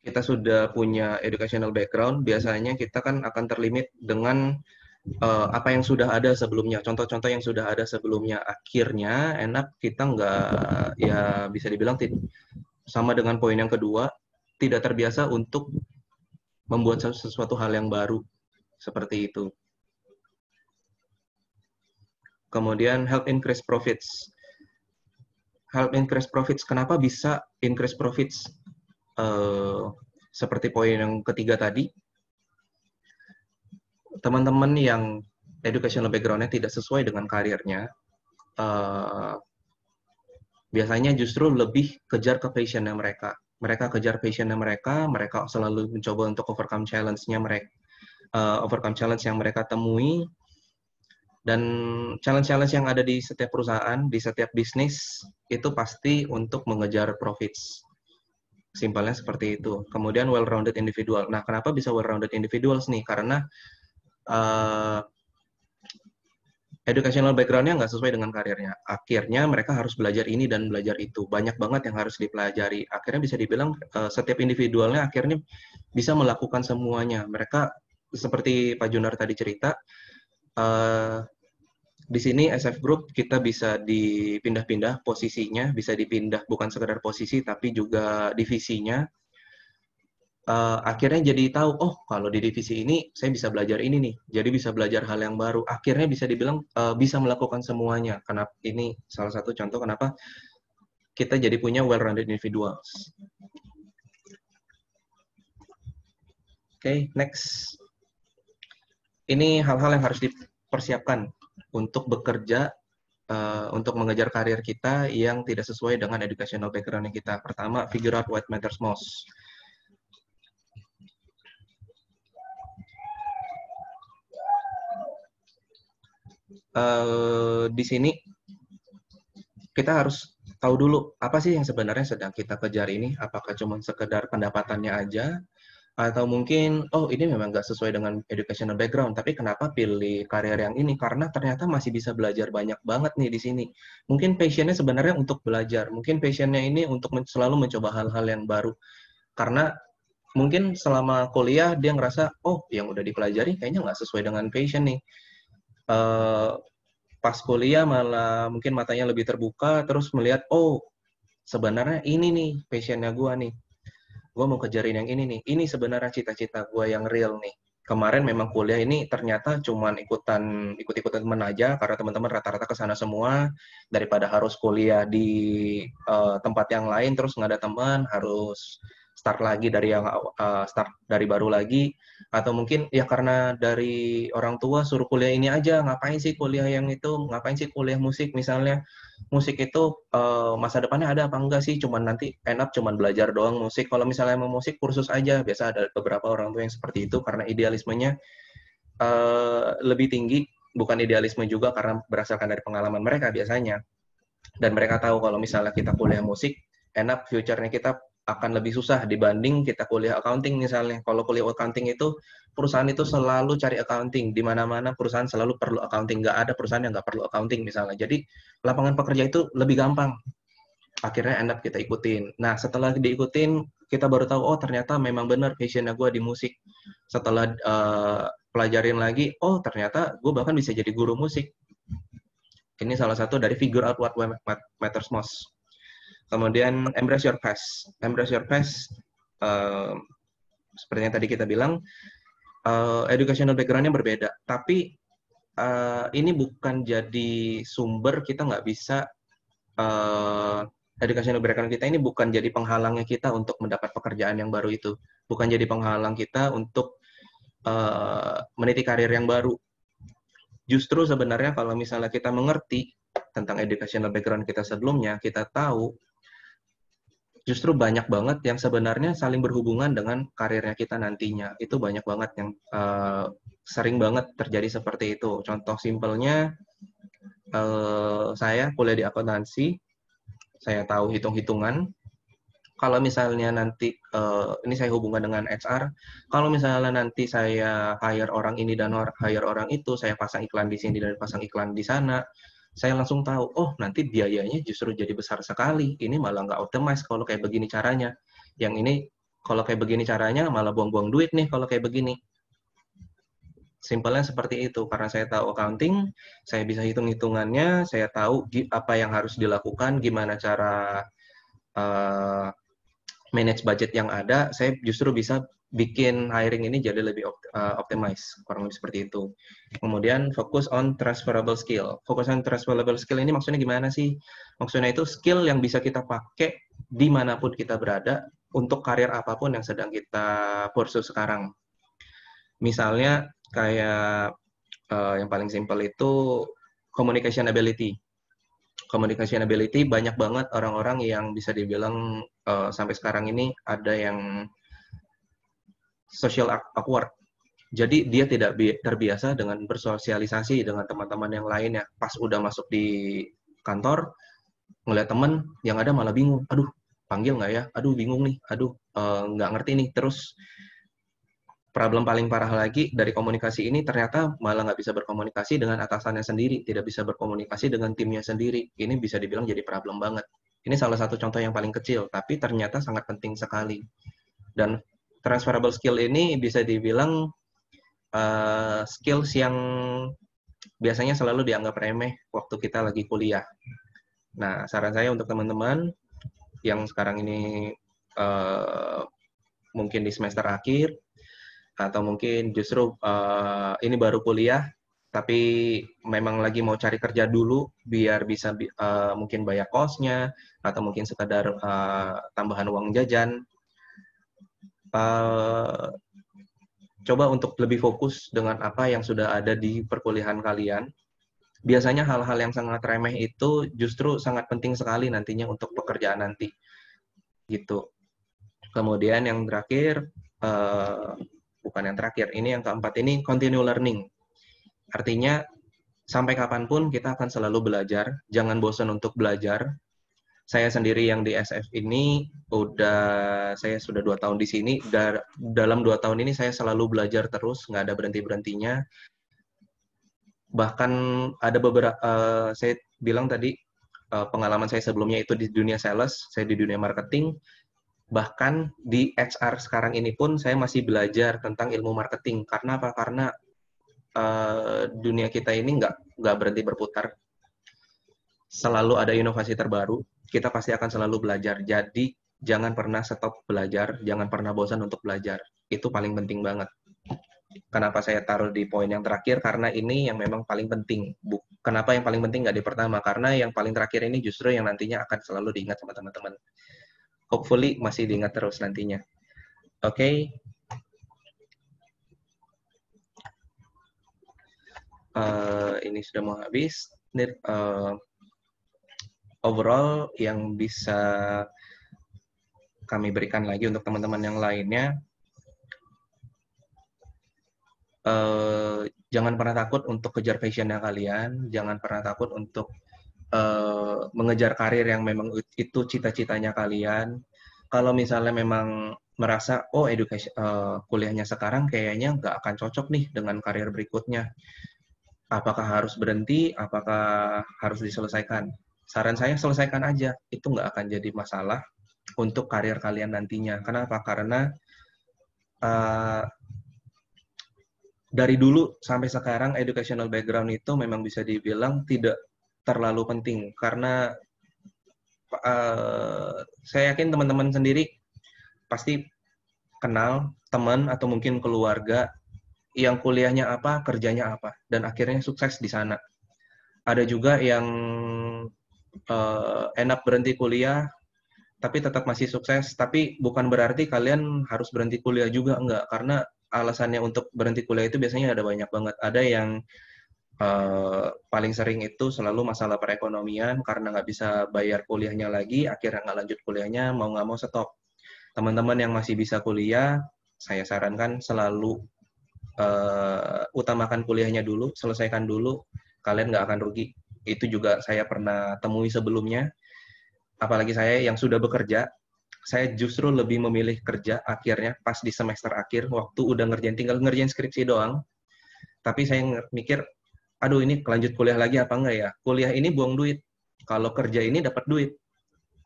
kita sudah punya educational background, biasanya kita kan akan terlimit dengan apa yang sudah ada sebelumnya, contoh-contoh yang sudah ada sebelumnya. Akhirnya enak kita nggak, ya bisa dibilang sama dengan poin yang kedua, tidak terbiasa untuk membuat sesuatu hal yang baru, seperti itu. Kemudian help increase profits. Help increase profits, kenapa bisa increase profits? Seperti poin yang ketiga tadi, teman-teman yang educational background-nya tidak sesuai dengan karirnya, biasanya justru lebih kejar ke passion-nya mereka. Mereka kejar passion-nya mereka selalu mencoba untuk overcome challenge-nya mereka, overcome challenge yang mereka temui, dan challenge-challenge yang ada di setiap perusahaan, di setiap bisnis, itu pasti untuk mengejar profits. Simpelnya seperti itu. Kemudian well-rounded individual. Nah, kenapa bisa well-rounded individuals nih? Karena educational background-nya nggak sesuai dengan karirnya. Akhirnya mereka harus belajar ini dan belajar itu. Banyak banget yang harus dipelajari. Akhirnya bisa dibilang setiap individualnya akhirnya bisa melakukan semuanya. Mereka seperti Pak Junar tadi cerita, di sini SF Group kita bisa dipindah-pindah posisinya, bisa dipindah bukan sekedar posisi tapi juga divisinya. Akhirnya jadi tahu, oh kalau di divisi ini saya bisa belajar ini nih, jadi bisa belajar hal yang baru. Akhirnya bisa dibilang bisa melakukan semuanya. Kenapa? Ini salah satu contoh kenapa kita jadi punya well-rounded individuals. Oke, next. Ini hal-hal yang harus dipersiapkan untuk bekerja, untuk mengejar karir kita yang tidak sesuai dengan educational background kita. Pertama, figure out what matters most. Di sini kita harus tahu dulu apa sih yang sebenarnya sedang kita kejar ini. Apakah cuma sekedar pendapatannya aja, atau mungkin oh ini memang nggak sesuai dengan educational background, tapi kenapa pilih karir yang ini? Karena ternyata masih bisa belajar banyak banget nih di sini. Mungkin passionnya sebenarnya untuk belajar, mungkin passionnya ini untuk selalu mencoba hal-hal yang baru. Karena mungkin selama kuliah dia ngerasa oh yang udah dipelajari kayaknya nggak sesuai dengan passion nih. Pas kuliah malah mungkin matanya lebih terbuka, terus melihat, oh sebenarnya ini nih passionnya gue nih. Gue mau kejarin yang ini nih. Ini sebenarnya cita-cita gue yang real nih. Kemarin memang kuliah ini ternyata cuman ikut-ikutan teman aja, karena teman-teman rata-rata ke sana semua, daripada harus kuliah di tempat yang lain, terus nggak ada teman, harus start lagi dari yang start dari baru lagi, atau mungkin ya karena dari orang tua suruh kuliah ini aja, ngapain sih kuliah yang itu, ngapain sih kuliah musik misalnya, musik itu masa depannya ada apa enggak sih, cuman nanti end up cuman belajar doang musik. Kalau misalnya mau musik kursus aja, biasa ada beberapa orang tua yang seperti itu karena idealismenya lebih tinggi, bukan idealisme juga karena berdasarkan dari pengalaman mereka biasanya, dan mereka tahu kalau misalnya kita kuliah musik, end up future-nya kita akan lebih susah dibanding kita kuliah accounting misalnya. Kalau kuliah accounting itu, perusahaan itu selalu cari accounting. Di mana-mana perusahaan selalu perlu accounting. Nggak ada perusahaan yang nggak perlu accounting misalnya. Jadi, lapangan pekerja itu lebih gampang. Akhirnya end up kita ikutin. Nah, setelah diikutin, kita baru tahu, oh ternyata memang benar passion-nya gue di musik. Setelah pelajarin lagi, oh ternyata gue bahkan bisa jadi guru musik. Ini salah satu dari figure out what matters most. Kemudian embrace your past. Embrace your past, seperti yang tadi kita bilang, educational background-nya berbeda. Tapi ini bukan jadi sumber kita nggak bisa, educational background kita ini bukan jadi penghalangnya kita untuk mendapat pekerjaan yang baru itu. Bukan jadi penghalang kita untuk meniti karir yang baru. Justru sebenarnya kalau misalnya kita mengerti tentang educational background kita sebelumnya, kita tahu justru banyak banget yang sebenarnya saling berhubungan dengan karirnya kita nantinya. Itu banyak banget yang sering banget terjadi seperti itu. Contoh simpelnya, saya kuliah di akuntansi, saya tahu hitung-hitungan. kalau misalnya nanti, ini saya hubungan dengan HR, kalau misalnya nanti saya hire orang ini dan hire orang itu, saya pasang iklan di sini dan pasang iklan di sana, saya langsung tahu, oh nanti biayanya justru jadi besar sekali, ini malah nggak optimize kalau kayak begini caranya. Yang ini, kalau kayak begini caranya, malah buang-buang duit nih kalau kayak begini. Simpelnya seperti itu, karena saya tahu accounting, saya bisa hitung-hitungannya, saya tahu apa yang harus dilakukan, gimana cara manage budget yang ada, saya justru bisa bikin hiring ini jadi lebih optimize, kurang lebih seperti itu. Kemudian fokus on transferable skill. Fokus on transferable skill ini maksudnya gimana sih? Maksudnya itu skill yang bisa kita pakai dimanapun kita berada untuk karir apapun yang sedang kita pursue sekarang. Misalnya kayak yang paling simpel itu communication ability. Communication ability banyak banget orang-orang yang bisa dibilang sampai sekarang ini ada yang social awkward. Jadi dia tidak terbiasa dengan bersosialisasi dengan teman-teman yang lainnya. Pas udah masuk di kantor, ngeliat temen yang ada malah bingung. Aduh, panggil nggak ya? Aduh, bingung nih. Aduh, nggak ngerti nih. Terus problem paling parah lagi dari komunikasi ini ternyata malah nggak bisa berkomunikasi dengan atasannya sendiri, tidak bisa berkomunikasi dengan timnya sendiri. Ini bisa dibilang jadi problem banget. Ini salah satu contoh yang paling kecil, tapi ternyata sangat penting sekali. Dan transferable skill ini bisa dibilang skills yang biasanya selalu dianggap remeh waktu kita lagi kuliah. Nah, saran saya untuk teman-teman yang sekarang ini mungkin di semester akhir, atau mungkin justru ini baru kuliah, tapi memang lagi mau cari kerja dulu biar bisa mungkin bayar kosnya, atau mungkin sekadar tambahan uang jajan. Coba untuk lebih fokus dengan apa yang sudah ada di perkuliahan kalian. Biasanya hal-hal yang sangat remeh itu justru sangat penting sekali nantinya untuk pekerjaan nanti. Gitu. Kemudian yang terakhir, bukan yang terakhir, ini yang keempat ini continue learning. Artinya sampai kapanpun kita akan selalu belajar, jangan bosan untuk belajar. Saya sendiri yang di SF ini saya sudah 2 tahun di sini. Dalam 2 tahun ini saya selalu belajar terus, nggak ada berhenti-berhentinya. Bahkan ada beberapa, saya bilang tadi pengalaman saya sebelumnya itu di dunia sales, saya di dunia marketing. Bahkan di HR sekarang ini pun saya masih belajar tentang ilmu marketing. Karena apa? Karena dunia kita ini nggak berhenti berputar. Selalu ada inovasi terbaru. Kita pasti akan selalu belajar. Jadi jangan pernah stop belajar, jangan pernah bosan untuk belajar. Itu paling penting banget. Kenapa saya taruh di poin yang terakhir? Karena ini yang memang paling penting. Kenapa yang paling penting nggak di pertama? Karena yang paling terakhir ini justru yang nantinya akan selalu diingat sama teman-teman. Hopefully masih diingat terus nantinya. Oke. Ini sudah mau habis. Overall yang bisa kami berikan lagi untuk teman-teman yang lainnya, jangan pernah takut untuk kejar passion-nya kalian, jangan pernah takut untuk mengejar karir yang memang itu cita-citanya kalian. Kalau misalnya memang merasa, oh kuliahnya sekarang kayaknya nggak akan cocok nih dengan karir berikutnya, apakah harus berhenti, apakah harus diselesaikan? Saran saya selesaikan aja, itu nggak akan jadi masalah untuk karir kalian nantinya. Kenapa? Karena dari dulu sampai sekarang educational background itu memang bisa dibilang tidak terlalu penting. Karena saya yakin teman-teman sendiri pasti kenal teman atau mungkin keluarga yang kuliahnya apa, kerjanya apa, dan akhirnya sukses di sana. Ada juga yang enak berhenti kuliah, tapi tetap masih sukses, tapi bukan berarti kalian harus berhenti kuliah juga, enggak. Karena alasannya untuk berhenti kuliah itu biasanya ada banyak banget. Ada yang paling sering itu selalu masalah perekonomian, karena nggak bisa bayar kuliahnya lagi, akhirnya nggak lanjut kuliahnya, mau nggak mau stop. Teman-teman yang masih bisa kuliah, saya sarankan selalu utamakan kuliahnya dulu, selesaikan dulu, kalian nggak akan rugi. Itu juga saya pernah temui sebelumnya, apalagi saya yang sudah bekerja, saya justru lebih memilih kerja akhirnya pas di semester akhir, waktu udah tinggal ngerjain skripsi doang. Tapi saya mikir, aduh ini lanjut kuliah lagi apa enggak ya? Kuliah ini buang duit. Kalau kerja ini dapat duit.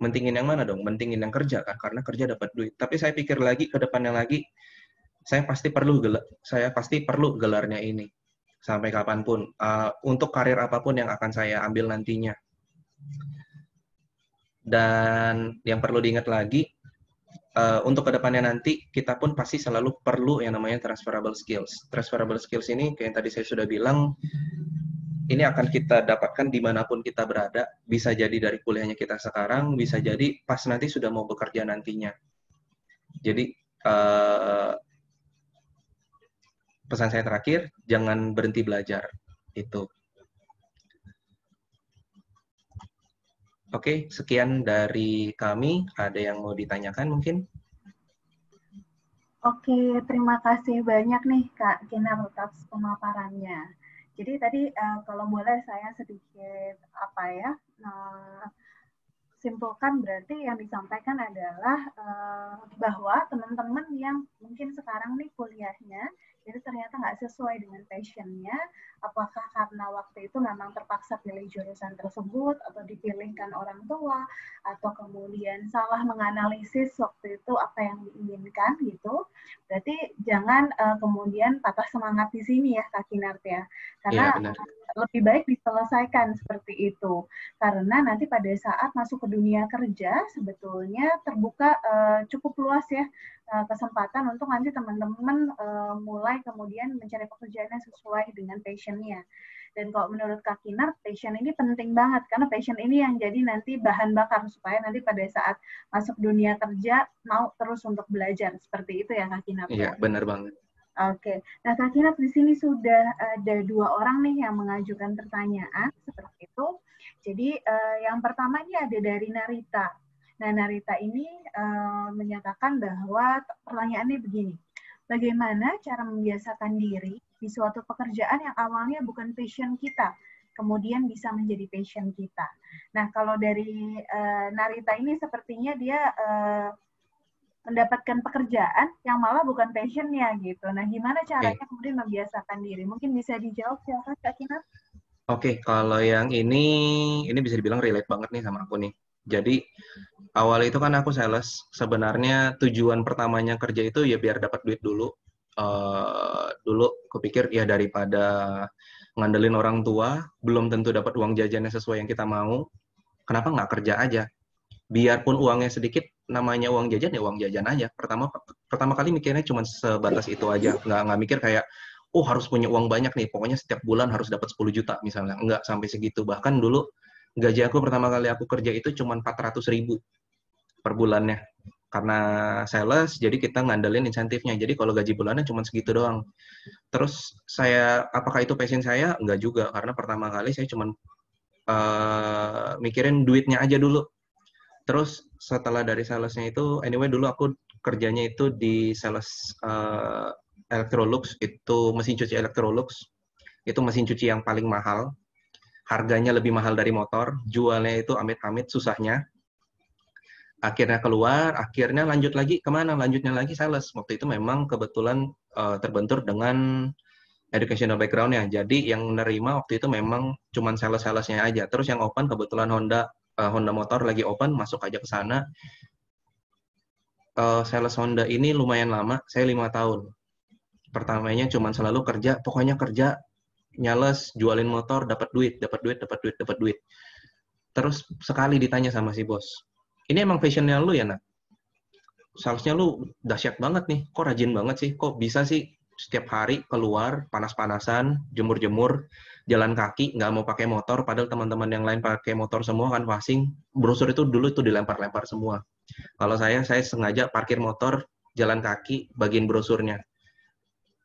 Mentingin yang mana dong? Mentingin yang kerja kan, karena kerja dapat duit. Tapi saya pikir lagi ke depannya lagi, saya pasti perlu gelarnya ini sampai kapanpun, untuk karir apapun yang akan saya ambil nantinya. Dan yang perlu diingat lagi, untuk kedepannya nanti kita pun pasti selalu perlu yang namanya transferable skills. Transferable skills ini kayak yang tadi saya sudah bilang, ini akan kita dapatkan dimanapun kita berada. Bisa jadi dari kuliahnya kita sekarang, bisa jadi pas nanti sudah mau bekerja nantinya. Jadi pesan saya terakhir, jangan berhenti belajar. Itu. Oke, sekian dari kami. Ada yang mau ditanyakan mungkin? Oke, terima kasih banyak nih Kak Kinar atas pemaparannya. Jadi tadi kalau boleh saya sedikit simpulkan, berarti yang disampaikan adalah bahwa teman-teman yang mungkin sekarang nih kuliahnya itu ternyata nggak sesuai dengan passion-nya, apakah karena waktu itu memang terpaksa pilih jurusan tersebut, atau dipilihkan orang tua, atau kemudian salah menganalisis waktu itu apa yang diinginkan gitu. Berarti jangan kemudian patah semangat di sini ya Kak Kinart ya, karena lebih baik diselesaikan seperti itu. Karena nanti pada saat masuk ke dunia kerja sebetulnya terbuka cukup luas ya kesempatan untuk nanti teman-teman mulai kemudian mencari pekerjaan yang sesuai dengan passion-nya. Dan kalau menurut Kak Kinar, passion ini penting banget, karena passion ini yang jadi nanti bahan bakar supaya nanti pada saat masuk dunia kerja mau terus untuk belajar. Seperti itu ya Kak Kinar? Iya, benar banget. Oke, nah Kak Kinar di sini sudah ada 2 orang nih yang mengajukan pertanyaan seperti itu. Jadi yang pertama ini ada dari Narita. Nah Narita ini menyatakan bahwa pertanyaannya begini, bagaimana cara membiasakan diri di suatu pekerjaan yang awalnya bukan passion kita, kemudian bisa menjadi passion kita. Nah kalau dari Narita ini sepertinya dia mendapatkan pekerjaan yang malah bukan passion-nya gitu. Nah, gimana caranya kemudian membiasakan diri? Mungkin bisa dijawab silakan Kak Kinar. Oke, kalau yang ini bisa dibilang relate banget nih sama aku nih. Jadi, awal itu kan aku sales. Sebenarnya tujuan pertamanya kerja itu ya biar dapat duit dulu. Dulu kupikir ya daripada ngandelin orang tua, belum tentu dapat uang jajannya sesuai yang kita mau. Kenapa nggak kerja aja? Biarpun uangnya sedikit, namanya uang jajan ya uang jajan aja. Pertama kali mikirnya cuma sebatas itu aja. Nggak mikir kayak, oh harus punya uang banyak nih, pokoknya setiap bulan harus dapat 10 juta misalnya. Nggak sampai segitu. Bahkan dulu gaji aku pertama kali aku kerja itu cuma 400.000 per bulannya. Karena sales, jadi kita ngandelin insentifnya. Jadi kalau gaji bulannya cuma segitu doang. Terus apakah itu passion saya? Nggak juga. Karena pertama kali saya cuma mikirin duitnya aja dulu. Terus setelah dari salesnya itu, anyway dulu aku kerjanya itu di sales Electrolux, itu mesin cuci Electrolux. Itu mesin cuci yang paling mahal. Harganya lebih mahal dari motor. Jualnya itu amit-amit susahnya. Akhirnya keluar, akhirnya lanjut lagi kemana? Lanjutnya lagi sales. Waktu itu memang kebetulan terbentur dengan educational background-nya. Jadi yang nerima waktu itu memang cuman sales-salesnya aja. Terus yang open kebetulan Honda Motor lagi open, masuk aja ke sana. Sales Honda ini lumayan lama, saya 5 tahun. Pertamanya cuma selalu kerja, pokoknya kerja, nyales, jualin motor, dapat duit. Terus sekali ditanya sama si bos, ini emang passionnya lu ya, Nak? Salesnya lu dahsyat banget nih, kok rajin banget sih, kok bisa sih setiap hari keluar, panas-panasan, jemur-jemur, jalan kaki, nggak mau pakai motor, padahal teman-teman yang lain pakai motor semua kan passing. Brosur itu dulu itu dilempar-lempar semua. Kalau saya sengaja parkir motor, jalan kaki, bagiin brosurnya.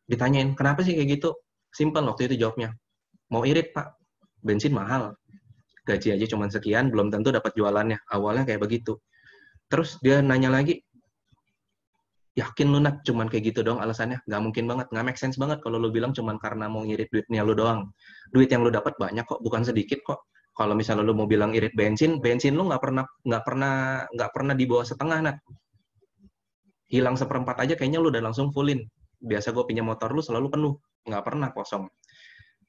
Ditanyain, kenapa sih kayak gitu? Simple waktu itu jawabnya. Mau irit, Pak. Bensin mahal. Gaji aja cuma sekian, belum tentu dapat jualannya. Awalnya kayak begitu. Terus dia nanya lagi, yakin lu Nak cuman kayak gitu doang alasannya? Nggak mungkin banget, nggak make sense banget kalau lu bilang cuman karena mau ngirit duitnya lu doang. Duit yang lu dapat banyak kok, bukan sedikit kok. Kalau misalnya lu mau bilang irit bensin lu nggak pernah di bawah setengah, Nat. Hilang seperempat aja kayaknya lu udah langsung fullin. Biasa gue pinjam motor lu selalu penuh, nggak pernah kosong.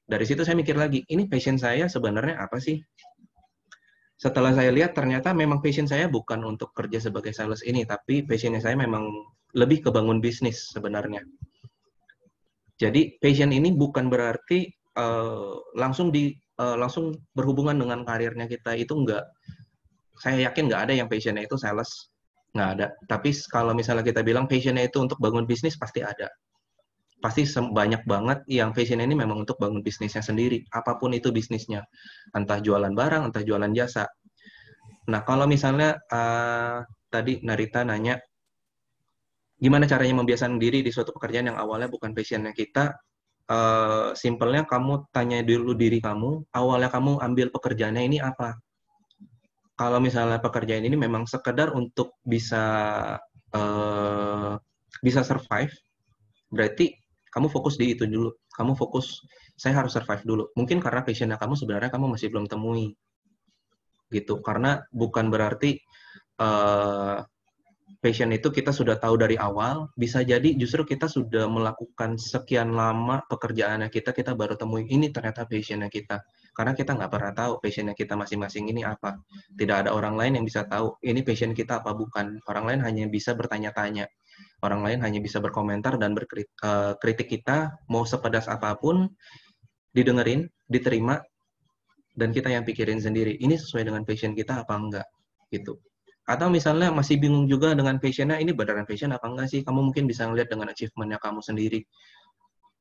Dari situ saya mikir lagi, ini passion saya sebenarnya apa sih? Setelah saya lihat ternyata memang passion saya bukan untuk kerja sebagai sales ini, tapi passionnya saya memang lebih ke bangun bisnis sebenarnya. Jadi passion ini bukan berarti langsung berhubungan dengan karirnya kita, itu enggak. Saya yakin nggak ada yang passionnya itu sales, nggak ada. Tapi kalau misalnya kita bilang passionnya itu untuk bangun bisnis, pasti ada. Pasti banyak banget yang passionnya ini memang untuk bangun bisnisnya sendiri, apapun itu bisnisnya. Entah jualan barang, entah jualan jasa. Nah, kalau misalnya tadi Narita nanya, gimana caranya membiasakan diri di suatu pekerjaan yang awalnya bukan passionnya kita, simpelnya kamu tanya dulu diri kamu, awalnya kamu ambil pekerjaannya ini apa? Kalau misalnya pekerjaan ini memang sekedar untuk bisa survive, berarti kamu fokus di itu dulu. Kamu fokus, saya harus survive dulu. Mungkin karena passionnya kamu sebenarnya kamu masih belum temui. Gitu. Karena bukan berarti passion itu kita sudah tahu dari awal. Bisa jadi justru kita sudah melakukan sekian lama pekerjaannya kita baru temuin ini ternyata passionnya kita. Karena kita nggak pernah tahu passionnya kita masing-masing ini apa. Tidak ada orang lain yang bisa tahu ini passion kita apa bukan. Orang lain hanya bisa bertanya-tanya. Orang lain hanya bisa berkomentar dan kritik kita, mau sepedas apapun, didengerin, diterima, dan kita yang pikirin sendiri, ini sesuai dengan passion kita apa enggak, gitu. Atau misalnya masih bingung juga dengan passionnya, ini beneran passion apa enggak sih, kamu mungkin bisa ngeliat dengan achievement-nya kamu sendiri.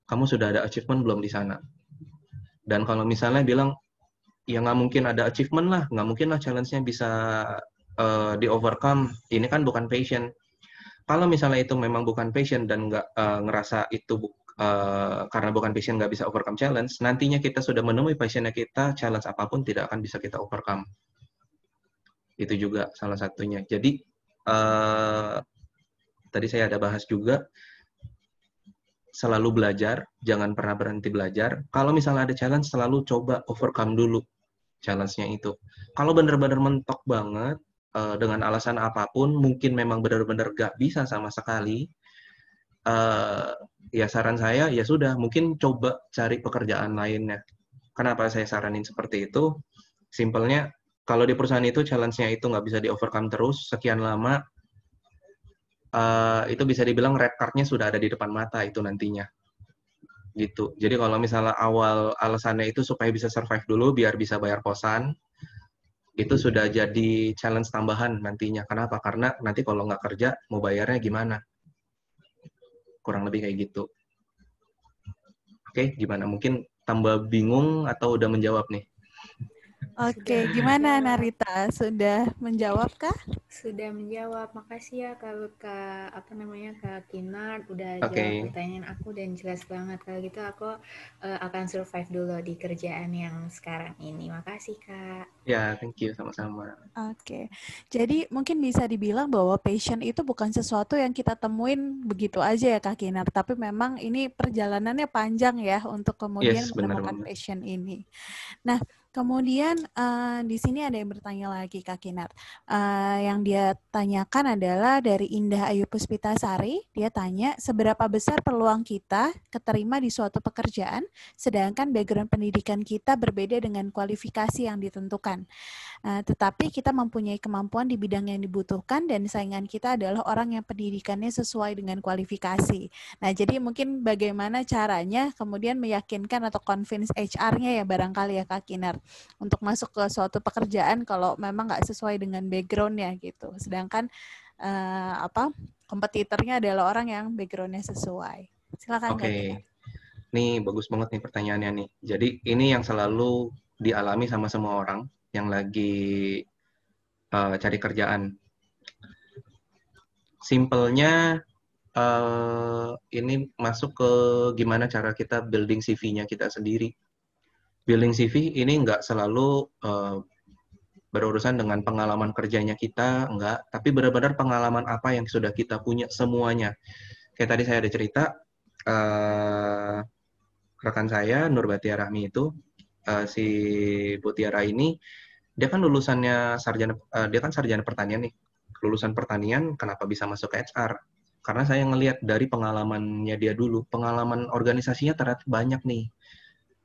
Kamu sudah ada achievement belum di sana? Dan kalau misalnya bilang, ya nggak mungkin ada achievement lah, nggak mungkin lah challenge-nya bisa di-overcome, ini kan bukan passion. Kalau misalnya itu memang bukan passion dan nggak ngerasa itu karena bukan passion nggak bisa overcome challenge, nantinya kita sudah menemui passionnya kita, challenge apapun tidak akan bisa kita overcome. Itu juga salah satunya. Jadi tadi saya ada bahas juga, selalu belajar, jangan pernah berhenti belajar. Kalau misalnya ada challenge, selalu coba overcome dulu challenge-nya itu. Kalau benar-benar mentok banget, dengan alasan apapun, mungkin memang benar-benar gak bisa sama sekali, ya saran saya, ya sudah, mungkin coba cari pekerjaan lainnya. Kenapa saya saranin seperti itu? Simpelnya, kalau di perusahaan itu challenge-nya itu nggak bisa di-overcome terus, sekian lama, itu bisa dibilang red card-nya sudah ada di depan mata itu nantinya. Gitu. Jadi kalau misalnya awal alasannya itu supaya bisa survive dulu, biar bisa bayar kosan, itu sudah jadi challenge tambahan nantinya. Kenapa? Karena nanti kalau nggak kerja, mau bayarnya gimana? Kurang lebih kayak gitu. Oke, gimana? Mungkin tambah bingung atau udah menjawab nih? Oke, gimana Narita? Sudah menjawab kah? Sudah menjawab. Makasih ya Kak Kinar udah jawab pertanyaan aku dan jelas banget. Kalau gitu aku akan survive dulu di kerjaan yang sekarang ini. Makasih Kak. Ya, thank you, sama-sama. Oke. Jadi mungkin bisa dibilang bahwa passion itu bukan sesuatu yang kita temuin begitu aja ya Kak Kinar, tapi memang ini perjalanannya panjang ya untuk kemudian menemukan passion ini. Nah, kemudian di sini ada yang bertanya lagi Kak Kinar. Yang dia tanyakan adalah dari Indah Ayu Puspitasari. Dia tanya, seberapa besar peluang kita keterima di suatu pekerjaan, sedangkan background pendidikan kita berbeda dengan kualifikasi yang ditentukan. Tetapi kita mempunyai kemampuan di bidang yang dibutuhkan dan saingan kita adalah orang yang pendidikannya sesuai dengan kualifikasi. Nah, jadi mungkin bagaimana caranya kemudian meyakinkan atau convince HR-nya ya barangkali ya Kak Kinar untuk masuk ke suatu pekerjaan kalau memang nggak sesuai dengan background-nya gitu. Sedangkan kompetitornya adalah orang yang background-nya sesuai. Silakan Kak Kinar. Nih bagus banget nih pertanyaannya nih. Jadi ini yang selalu dialami sama semua orang yang lagi cari kerjaan. Simpelnya ini masuk ke gimana cara kita building CV-nya kita sendiri. Building CV ini nggak selalu berurusan dengan pengalaman kerjanya kita, enggak. Tapi benar-benar pengalaman apa yang sudah kita punya semuanya. Kayak tadi saya ada cerita, rekan saya, Nurbatia Rahmi itu, si Bu Tiara ini, dia kan lulusannya dia kan sarjana pertanian nih. Lulusan pertanian, kenapa bisa masuk ke HR? Karena saya ngelihat dari pengalamannya dia dulu, pengalaman organisasinya ternyata banyak nih.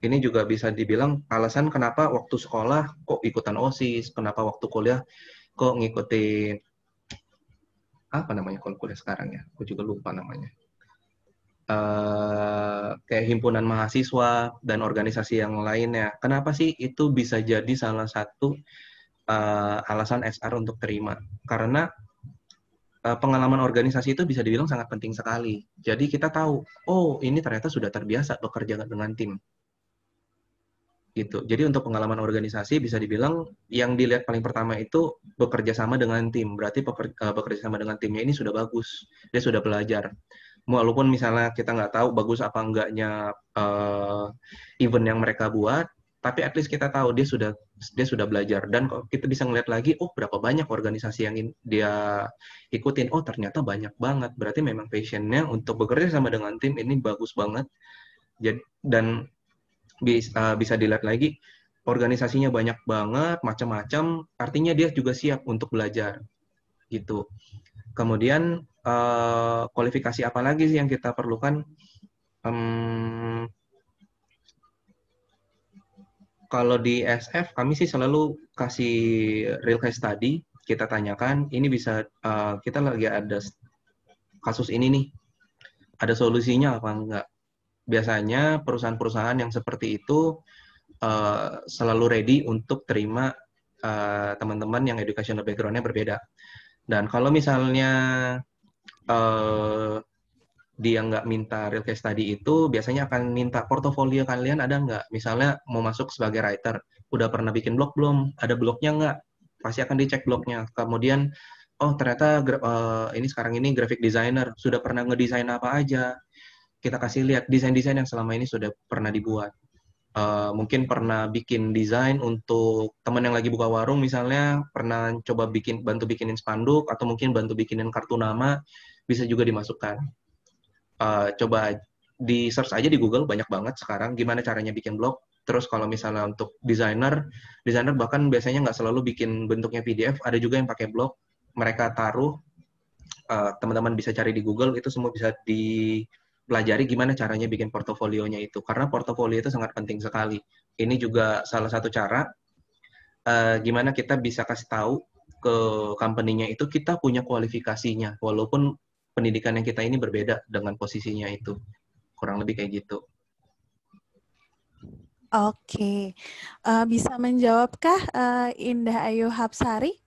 Ini juga bisa dibilang alasan kenapa waktu sekolah kok ikutan OSIS, kenapa waktu kuliah kok ngikutin apa namanya kalau kuliah sekarang ya, aku juga lupa namanya. Kayak himpunan mahasiswa dan organisasi yang lainnya. Kenapa sih itu bisa jadi salah satu alasan HR untuk terima? Karena pengalaman organisasi itu bisa dibilang sangat penting sekali. Jadi kita tahu, oh ini ternyata sudah terbiasa bekerja dengan tim. Gitu. Jadi untuk pengalaman organisasi bisa dibilang yang dilihat paling pertama itu bekerja sama dengan tim. Berarti bekerja sama dengan timnya ini sudah bagus. Dia sudah belajar. Walaupun misalnya kita nggak tahu bagus apa enggaknya event yang mereka buat, tapi at least kita tahu dia sudah belajar. Dan kita bisa ngeliat lagi, oh berapa banyak organisasi yang dia ikutin. Oh ternyata banyak banget. Berarti memang passionnya untuk bekerja sama dengan tim ini bagus banget. Dan bisa dilihat lagi, organisasinya banyak banget, macam-macam, artinya dia juga siap untuk belajar. Gitu. Kemudian kualifikasi apa lagi sih yang kita perlukan? Kalau di SF kami sih selalu kasih real case study, kita tanyakan, ini bisa kita lagi ada kasus ini nih, ada solusinya apa enggak? Biasanya perusahaan-perusahaan yang seperti itu selalu ready untuk terima teman-teman yang educational background-nya berbeda. Dan kalau misalnya dia nggak minta real case study itu, biasanya akan minta portofolio kalian ada nggak? Misalnya mau masuk sebagai writer, udah pernah bikin blog belum? Ada blognya nggak? Pasti akan dicek blognya. Kemudian, oh ternyata ini sekarang ini graphic designer, sudah pernah ngedesain apa aja? Kita kasih lihat desain-desain yang selama ini sudah pernah dibuat. Mungkin pernah bikin desain untuk teman yang lagi buka warung misalnya, pernah coba bantu bikinin spanduk, atau mungkin bantu bikinin kartu nama, bisa juga dimasukkan. Coba di search aja di Google, banyak banget sekarang gimana caranya bikin blog. Terus kalau misalnya untuk desainer bahkan biasanya nggak selalu bikin bentuknya PDF, ada juga yang pakai blog, mereka taruh, teman-teman bisa cari di Google, itu semua bisa dipelajari gimana caranya bikin portofolionya itu, karena portofolio itu sangat penting sekali. Ini juga salah satu cara gimana kita bisa kasih tahu ke company-nya itu kita punya kualifikasinya, walaupun pendidikan yang kita ini berbeda dengan posisinya itu. Kurang lebih kayak gitu. Oke. Bisa menjawabkah Indah Ayu Hapsari?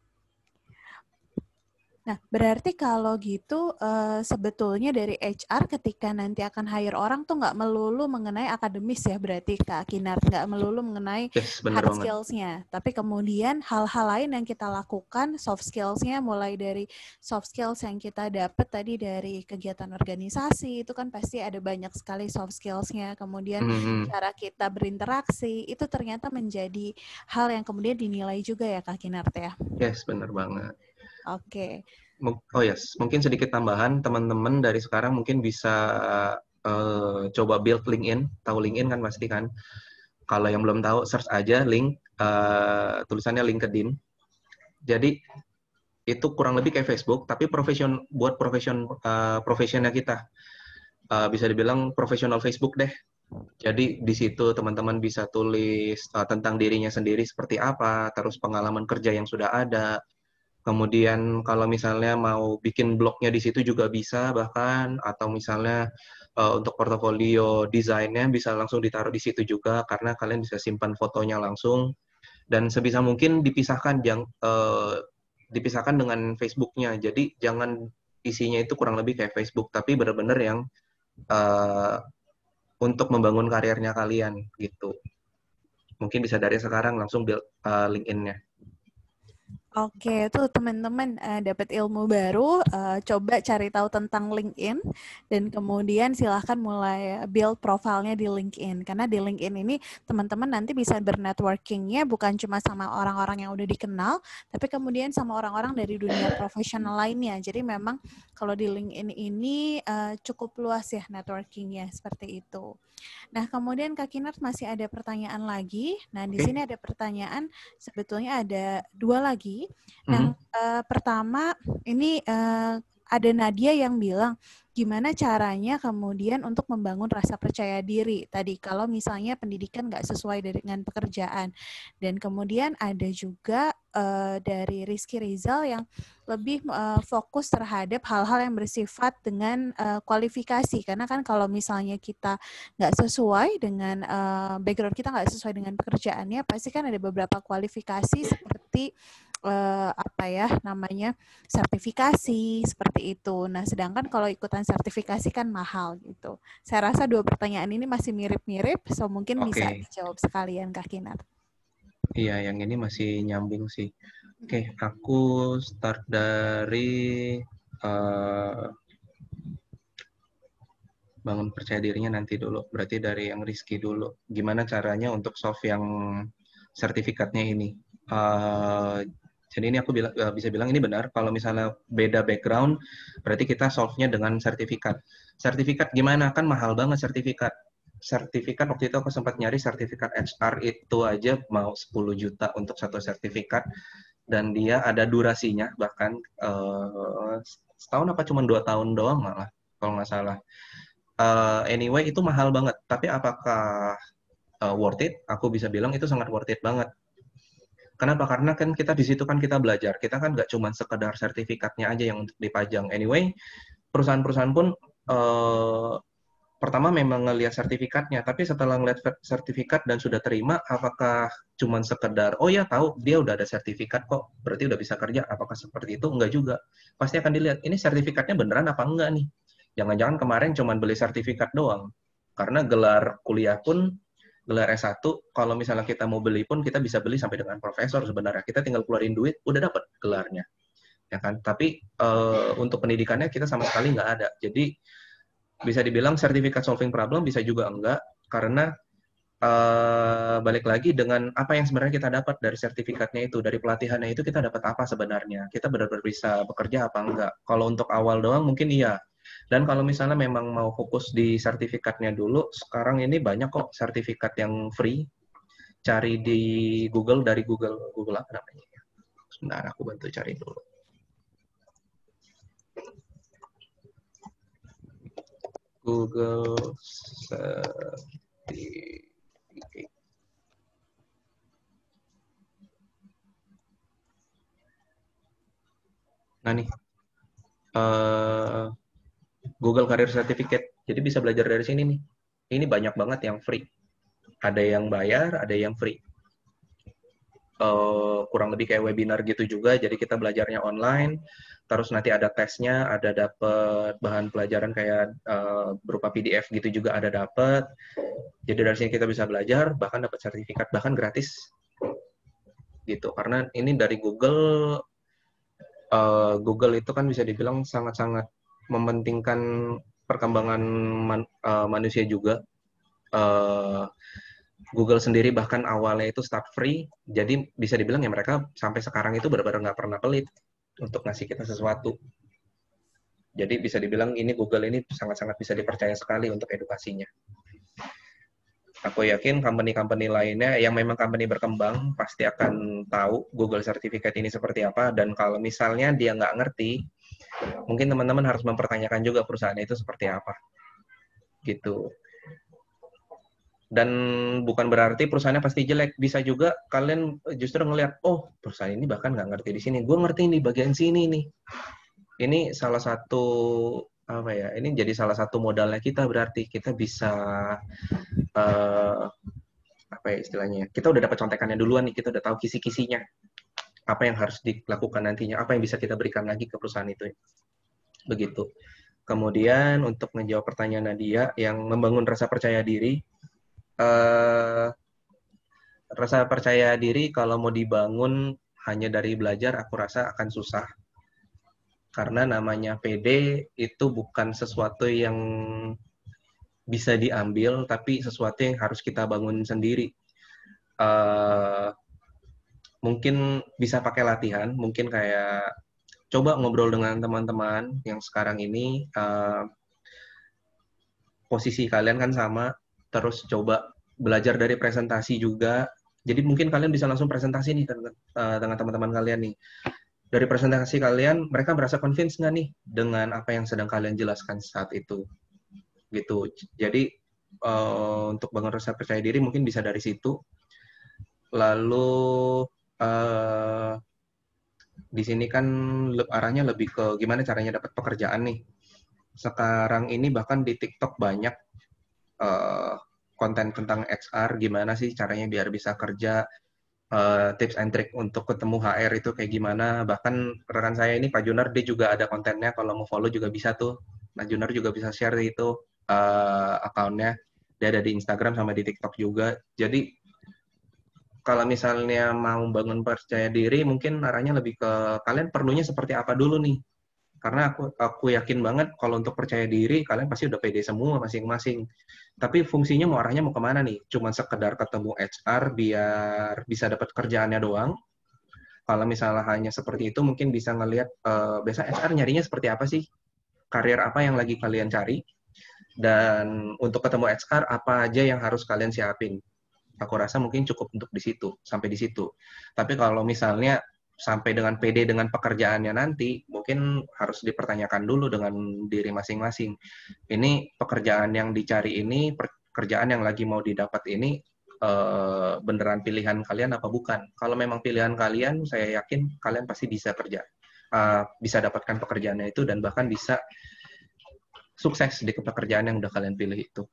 Nah, berarti kalau gitu sebetulnya dari HR ketika nanti akan hire orang tuh nggak melulu mengenai akademis ya, berarti Kak Kinar, nggak melulu mengenai hard skills-nya. Tapi kemudian hal-hal lain yang kita lakukan, soft skills-nya mulai dari soft skills yang kita dapat tadi dari kegiatan organisasi, itu kan pasti ada banyak sekali soft skills-nya. Kemudian cara kita berinteraksi, itu ternyata menjadi hal yang kemudian dinilai juga ya Kak Kinar ya? Yes, benar banget. Oke. Oh yes, mungkin sedikit tambahan, teman-teman dari sekarang mungkin bisa coba build LinkedIn. Tahu LinkedIn kan pasti kan? Kalau yang belum tahu, search aja link, tulisannya LinkedIn. Jadi itu kurang lebih kayak Facebook, tapi buat profesionnya kita. Bisa dibilang profesional Facebook deh. Jadi di situ teman-teman bisa tulis tentang dirinya sendiri seperti apa, terus pengalaman kerja yang sudah ada. Kemudian kalau misalnya mau bikin blognya di situ juga bisa bahkan, atau misalnya untuk portofolio desainnya bisa langsung ditaruh di situ juga, karena kalian bisa simpan fotonya langsung. Dan sebisa mungkin dipisahkan dengan Facebook-nya. Jadi jangan isinya itu kurang lebih kayak Facebook, tapi benar-benar yang untuk membangun karirnya kalian gitu. Mungkin bisa dari sekarang langsung build LinkedIn-nya. Oke, tuh teman-teman dapat ilmu baru, coba cari tahu tentang LinkedIn dan kemudian silahkan mulai build profilnya di LinkedIn. Karena di LinkedIn ini teman-teman nanti bisa bernetworkingnya bukan cuma sama orang-orang yang udah dikenal, tapi kemudian sama orang-orang dari dunia profesional lainnya. Jadi memang kalau di LinkedIn ini cukup luas ya networkingnya seperti itu. Nah, kemudian Kak Kinar masih ada pertanyaan lagi. Nah, di sini ada pertanyaan, sebetulnya ada 2 lagi. Nah, pertama ini ada Nadia yang bilang, gimana caranya kemudian untuk membangun rasa percaya diri tadi kalau misalnya pendidikan nggak sesuai dengan pekerjaan. Dan kemudian ada juga dari Rizky Rizal yang lebih fokus terhadap hal-hal yang bersifat dengan kualifikasi. Karena kan kalau misalnya kita nggak sesuai dengan background kita, nggak sesuai dengan pekerjaannya, pasti kan ada beberapa kualifikasi seperti sertifikasi seperti itu. Nah, sedangkan kalau ikutan sertifikasi kan mahal gitu. Saya rasa 2 pertanyaan ini masih mirip-mirip, so mungkin bisa dijawab sekalian Kak Kinar. Iya, yang ini masih nyambung sih. Oke, aku start dari bangun percaya dirinya nanti dulu. Berarti dari yang Rizky dulu. Gimana caranya untuk solve yang sertifikatnya ini? Jadi ini aku bisa bilang ini benar. Kalau misalnya beda background, berarti kita solve-nya dengan sertifikat. Sertifikat gimana? Kan mahal banget sertifikat. Sertifikat waktu itu aku sempat nyari sertifikat HR itu aja mau 10 juta untuk satu sertifikat. Dan dia ada durasinya, bahkan setahun apa cuma 2 tahun doang malah, kalau nggak salah. Anyway, itu mahal banget. Tapi apakah worth it? Aku bisa bilang itu sangat worth it banget. Kenapa? Karena kan kita di situ kan kita belajar. Kita kan nggak cuma sekedar sertifikatnya aja yang untuk dipajang. Anyway, perusahaan-perusahaan pun pertama memang ngelihat sertifikatnya. Tapi setelah ngelihat sertifikat dan sudah terima, apakah cuma sekedar, oh ya tahu dia udah ada sertifikat kok, berarti udah bisa kerja. Apakah seperti itu? Enggak juga. Pasti akan dilihat, ini sertifikatnya beneran apa enggak nih? Jangan-jangan kemarin cuma beli sertifikat doang. Karena gelar kuliah pun, gelar S1, kalau misalnya kita mau beli pun, kita bisa beli sampai dengan profesor sebenarnya. Kita tinggal keluarin duit, udah dapat gelarnya. Ya kan? Tapi untuk pendidikannya kita sama sekali nggak ada. Jadi, bisa dibilang sertifikat solving problem, bisa juga enggak. Karena balik lagi dengan apa yang sebenarnya kita dapat dari sertifikatnya itu, dari pelatihannya itu kita dapat apa sebenarnya. Kita benar-benar bisa bekerja apa enggak. Kalau untuk awal doang mungkin iya. Dan kalau misalnya memang mau fokus di sertifikatnya dulu, sekarang ini banyak kok sertifikat yang free. Cari di Google, dari Google apa namanya? Sebentar, aku bantu cari dulu. Google Certificate. Nah nih, Google Career Certificate. Jadi bisa belajar dari sini nih. Ini banyak banget yang free. Ada yang bayar, ada yang free. Kurang lebih kayak webinar gitu juga. Jadi kita belajarnya online. Terus nanti ada tesnya, ada dapat bahan pelajaran kayak berupa PDF gitu juga ada dapat. Jadi dari sini kita bisa belajar, bahkan dapat sertifikat, bahkan gratis. Gitu. Karena ini dari Google, Google itu kan bisa dibilang sangat-sangat mementingkan perkembangan manusia juga. Google sendiri bahkan awalnya itu start free, jadi bisa dibilang ya mereka sampai sekarang itu benar-benar nggak pernah pelit untuk ngasih kita sesuatu. Jadi bisa dibilang ini Google ini sangat-sangat bisa dipercaya sekali untuk edukasinya. Aku yakin company-company lainnya yang memang company berkembang pasti akan tahu Google Certificate ini seperti apa, dan kalau misalnya dia nggak ngerti, mungkin teman-teman harus mempertanyakan juga perusahaan itu seperti apa. Gitu. Dan bukan berarti perusahaannya pasti jelek. Bisa juga kalian justru ngelihat, oh perusahaan ini bahkan nggak ngerti di sini. Gue ngerti nih bagian sini nih. Ini salah satu apa ya? Ini jadi salah satu modalnya kita, berarti kita bisa apa ya istilahnya? Kita udah dapat contekannya duluan nih. Kita udah tahu kisi-kisinya. Apa yang harus dilakukan nantinya? Apa yang bisa kita berikan lagi ke perusahaan itu? Begitu. Kemudian untuk menjawab pertanyaan Nadia yang membangun rasa percaya diri. Rasa percaya diri kalau mau dibangun hanya dari belajar aku rasa akan susah. Karena namanya PD itu bukan sesuatu yang bisa diambil, tapi sesuatu yang harus kita bangun sendiri. Mungkin bisa pakai latihan, mungkin kayak coba ngobrol dengan teman-teman yang sekarang ini, posisi kalian kan sama, terus coba belajar dari presentasi juga. Jadi mungkin kalian bisa langsung presentasi nih dengan teman-teman kalian nih. Dari presentasi kalian, mereka merasa convince nggak nih dengan apa yang sedang kalian jelaskan saat itu? Gitu. Jadi untuk bangun rasa percaya diri mungkin bisa dari situ. Lalu di sini kan arahnya lebih ke gimana caranya dapat pekerjaan nih. Sekarang ini bahkan di TikTok banyak konten tentang XR, gimana sih caranya biar bisa kerja, tips and trick untuk ketemu HR itu kayak gimana. Bahkan rekan saya ini, Pak Junar, dia juga ada kontennya, kalau mau follow juga bisa tuh. Nah, Junar juga bisa share itu akunnya. Dia ada di Instagram sama di TikTok juga. Jadi, kalau misalnya mau bangun percaya diri, mungkin arahnya lebih ke kalian perlunya seperti apa dulu nih. Karena aku yakin banget kalau untuk percaya diri, kalian pasti udah pede semua masing-masing. Tapi fungsinya mau arahnya mau kemana nih? Cuma sekedar ketemu HR biar bisa dapat kerjaannya doang. Kalau misalnya hanya seperti itu, mungkin bisa ngelihat biasa HR nyarinya seperti apa sih? Karir apa yang lagi kalian cari? Dan untuk ketemu HR, apa aja yang harus kalian siapin? Aku rasa mungkin cukup untuk di situ, sampai di situ. Tapi kalau misalnya sampai dengan PD dengan pekerjaannya nanti, mungkin harus dipertanyakan dulu dengan diri masing-masing. Ini pekerjaan yang dicari ini, pekerjaan yang lagi mau didapat ini, beneran pilihan kalian apa bukan? Kalau memang pilihan kalian, saya yakin kalian pasti bisa kerja. Bisa dapatkan pekerjaannya itu, dan bahkan bisa sukses di pekerjaan yang udah kalian pilih itu.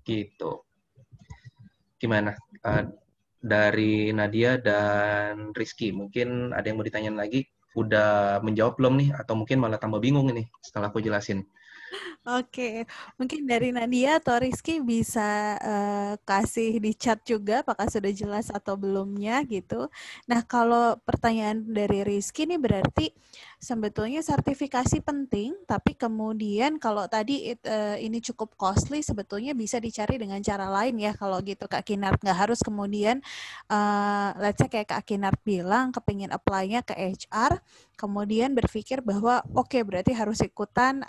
Gitu. Gimana? Dari Nadia dan Rizky, mungkin ada yang mau ditanyain lagi? Udah menjawab belum nih? Atau mungkin malah tambah bingung ini setelah aku jelasin? Oke, mungkin dari Nadia atau Rizky bisa kasih di chat juga apakah sudah jelas atau belumnya gitu. Nah, kalau pertanyaan dari Rizky ini berarti sebetulnya sertifikasi penting, tapi kemudian kalau tadi ini cukup costly, sebetulnya bisa dicari dengan cara lain ya kalau gitu Kak Kinart. Nggak harus kemudian, let's say kayak Kak Kinart bilang, kepingin apply-nya ke HR, kemudian berpikir bahwa oke, berarti harus ikutan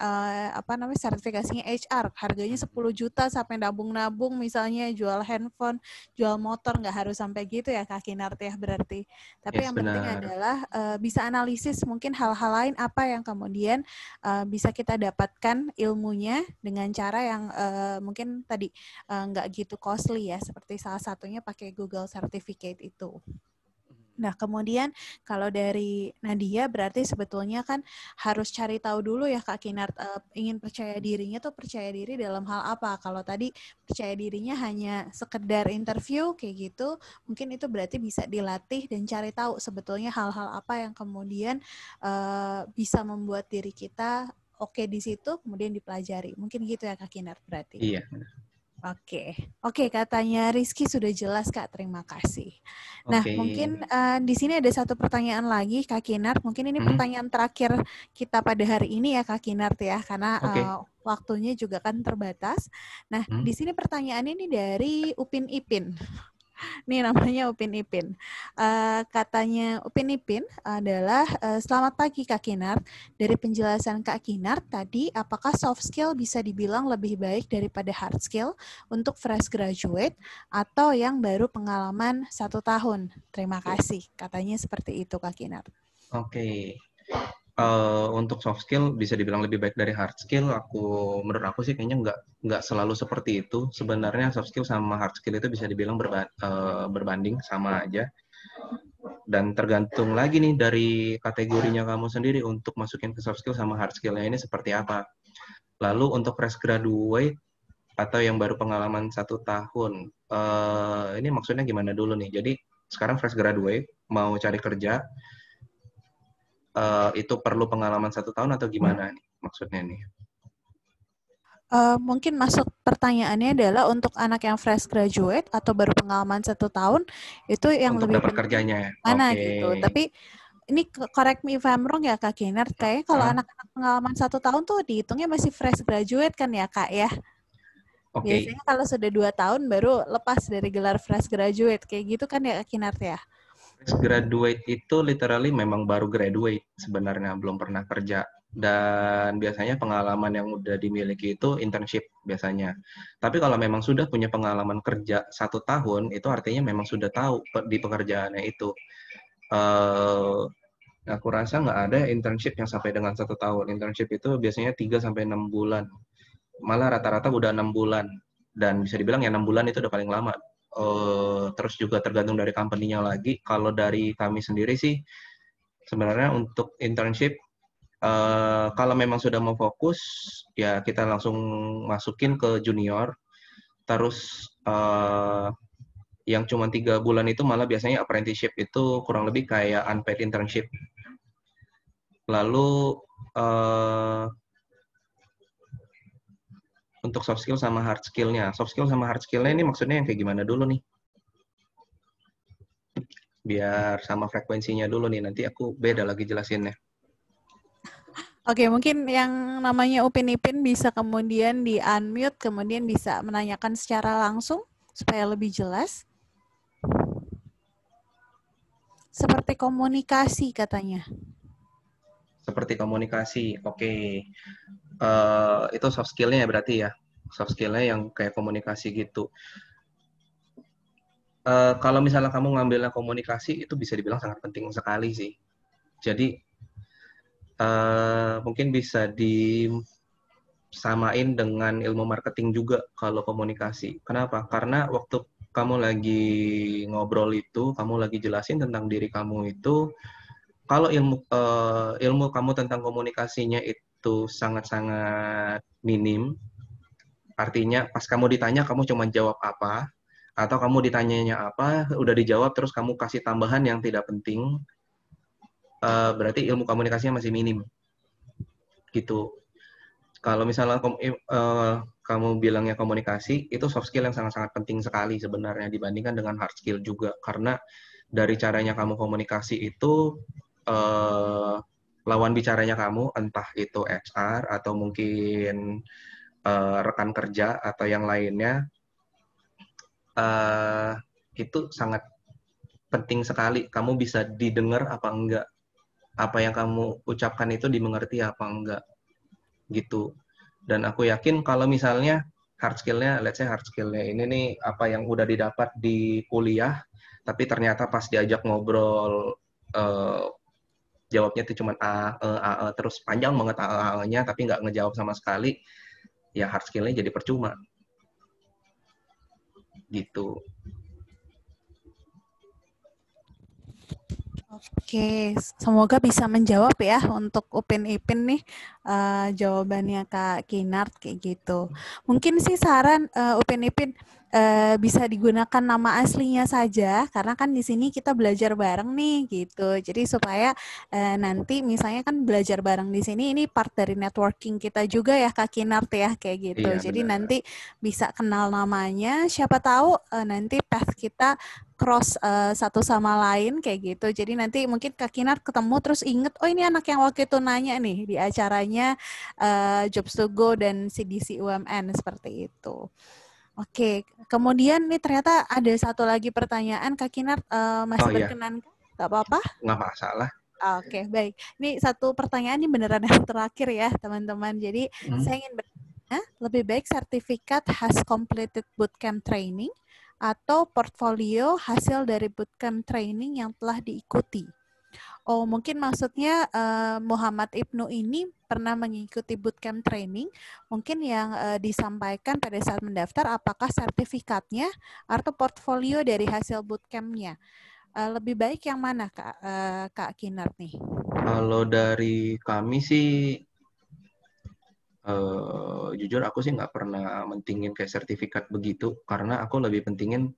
sertifikasinya HR, harganya 10 juta sampai nabung-nabung misalnya jual handphone, jual motor, nggak harus sampai gitu ya Kak Kinart ya berarti. Tapi yang penting adalah bisa analisis mungkin hal-hal lain apa yang kemudian bisa kita dapatkan ilmunya dengan cara yang mungkin tadi nggak gitu costly ya, seperti salah satunya pakai Google Certificate itu. Nah, kemudian kalau dari Nadia berarti sebetulnya kan harus cari tahu dulu ya Kak Kinart, ingin percaya dirinya tuh percaya diri dalam hal apa. Kalau tadi percaya dirinya hanya sekedar interview kayak gitu, mungkin itu berarti bisa dilatih dan cari tahu sebetulnya hal-hal apa yang kemudian bisa membuat diri kita oke di situ, kemudian dipelajari. Mungkin gitu ya Kak Kinart berarti. Iya. Oke, katanya Rizky sudah jelas Kak, terima kasih. Nah, mungkin di sini ada satu pertanyaan lagi Kak Kinart, mungkin ini pertanyaan terakhir kita pada hari ini ya Kak Kinart ya, karena waktunya juga kan terbatas. Nah, di sini pertanyaan ini dari Upin Ipin. Ini namanya Upin Ipin. Katanya Upin Ipin adalah, selamat pagi Kak Kinart. Dari penjelasan Kak Kinart tadi, apakah soft skill bisa dibilang lebih baik daripada hard skill untuk fresh graduate atau yang baru pengalaman 1 tahun? Terima kasih. Katanya seperti itu Kak Kinart. Oke. Untuk soft skill bisa dibilang lebih baik dari hard skill. Menurut aku sih kayaknya nggak selalu seperti itu. Sebenarnya soft skill sama hard skill itu bisa dibilang berbanding sama aja. Dan tergantung lagi nih dari kategorinya kamu sendiri untuk masukin ke soft skill sama hard skill-nya ini seperti apa. Lalu untuk fresh graduate atau yang baru pengalaman 1 tahun, ini maksudnya gimana dulu nih? Jadi sekarang fresh graduate mau cari kerja, itu perlu pengalaman 1 tahun atau gimana nih maksudnya nih? Mungkin masuk pertanyaannya adalah untuk anak yang fresh graduate atau baru pengalaman 1 tahun, itu yang untuk lebih dapat penting kerjanya. mana gitu. Tapi ini correct me if I'm wrong ya Kak Kinar, kayaknya kalau anak-anak pengalaman 1 tahun tuh dihitungnya masih fresh graduate kan ya Kak ya? Biasanya kalau sudah 2 tahun baru lepas dari gelar fresh graduate, kayak gitu kan ya Kak Kinar ya? Fresh graduate itu literally memang baru graduate sebenarnya, belum pernah kerja. Dan biasanya pengalaman yang udah dimiliki itu internship biasanya. Tapi kalau memang sudah punya pengalaman kerja 1 tahun, itu artinya memang sudah tahu di pekerjaannya itu. Aku rasa nggak ada internship yang sampai dengan 1 tahun. Internship itu biasanya 3-6 bulan. Malah rata-rata udah 6 bulan. Dan bisa dibilang ya 6 bulan itu udah paling lama. Terus juga tergantung dari company-nya lagi. Kalau dari kami sendiri sih, sebenarnya untuk internship, kalau memang sudah mau fokus, ya kita langsung masukin ke junior. Terus yang cuma 3 bulan itu malah biasanya apprenticeship itu kurang lebih kayak unpaid internship. Lalu untuk soft skill sama hard skill-nya. Soft skill sama hard skill-nya ini maksudnya yang kayak gimana dulu nih? Biar sama frekuensinya dulu nih, nanti aku beda lagi jelasinnya. Oke, mungkin yang namanya Upin Ipin bisa kemudian di-unmute, kemudian bisa menanyakan secara langsung supaya lebih jelas. Seperti komunikasi katanya. Seperti komunikasi, oke. Itu soft skill-nya berarti ya? Soft skill-nya yang kayak komunikasi gitu. Kalau misalnya kamu ngambilnya komunikasi, itu bisa dibilang sangat penting sekali sih. Jadi, mungkin bisa disamain dengan ilmu marketing juga kalau komunikasi. Kenapa? Karena waktu kamu lagi ngobrol itu, kamu lagi jelasin tentang diri kamu itu, kalau ilmu kamu tentang komunikasinya itu sangat-sangat minim, artinya pas kamu ditanya kamu cuma jawab apa, atau kamu ditanyanya apa, udah dijawab terus kamu kasih tambahan yang tidak penting, berarti ilmu komunikasinya masih minim. Gitu. Kalau misalnya kamu bilangnya komunikasi, itu soft skill yang sangat-sangat penting sekali sebenarnya dibandingkan dengan hard skill juga. Karena dari caranya kamu komunikasi itu, lawan bicaranya kamu, entah itu HR atau mungkin rekan kerja atau yang lainnya, itu sangat penting sekali. Kamu bisa didengar apa enggak, apa yang kamu ucapkan itu dimengerti apa enggak, gitu. Dan aku yakin kalau misalnya hard skill-nya, let's say hard skill-nya ini nih apa yang udah didapat di kuliah, tapi ternyata pas diajak ngobrol jawabnya itu cuma terus panjang banget nya tapi nggak ngejawab sama sekali, ya hard skill-nya jadi percuma. Gitu. Oke, semoga bisa menjawab ya untuk Upin Ipin nih jawabannya Kak Kinart kayak gitu. Mungkin sih saran Upin Ipin bisa digunakan nama aslinya saja karena kan di sini kita belajar bareng nih gitu. Jadi supaya nanti misalnya kan belajar bareng di sini ini part dari networking kita juga ya Kak Kinart ya kayak gitu. Iya, jadi benar. nanti bisa kenal namanya, siapa tahu nanti path kita cross satu sama lain kayak gitu. Jadi nanti mungkin Kak Kinar ketemu terus inget, oh ini anak yang waktu itu nanya nih di acaranya Jobs to Go dan CDC UMN seperti itu. Oke, kemudian nih ternyata ada satu lagi pertanyaan Kak Kinar masih berkenan? Gak apa-apa? Nggak masalah. Oke, baik. Ini satu pertanyaan ini beneran yang terakhir ya teman-teman. Jadi saya ingin bertanya, lebih baik sertifikat has completed bootcamp training atau portfolio hasil dari bootcamp training yang telah diikuti. Oh, mungkin maksudnya Muhammad Ibnu ini pernah mengikuti bootcamp training. Mungkin yang disampaikan pada saat mendaftar apakah sertifikatnya atau portfolio dari hasil bootcamp-nya. Lebih baik yang mana Kak Kinart nih? Kalau dari kami sih, jujur aku sih nggak pernah mentingin kayak sertifikat begitu, karena aku lebih pentingin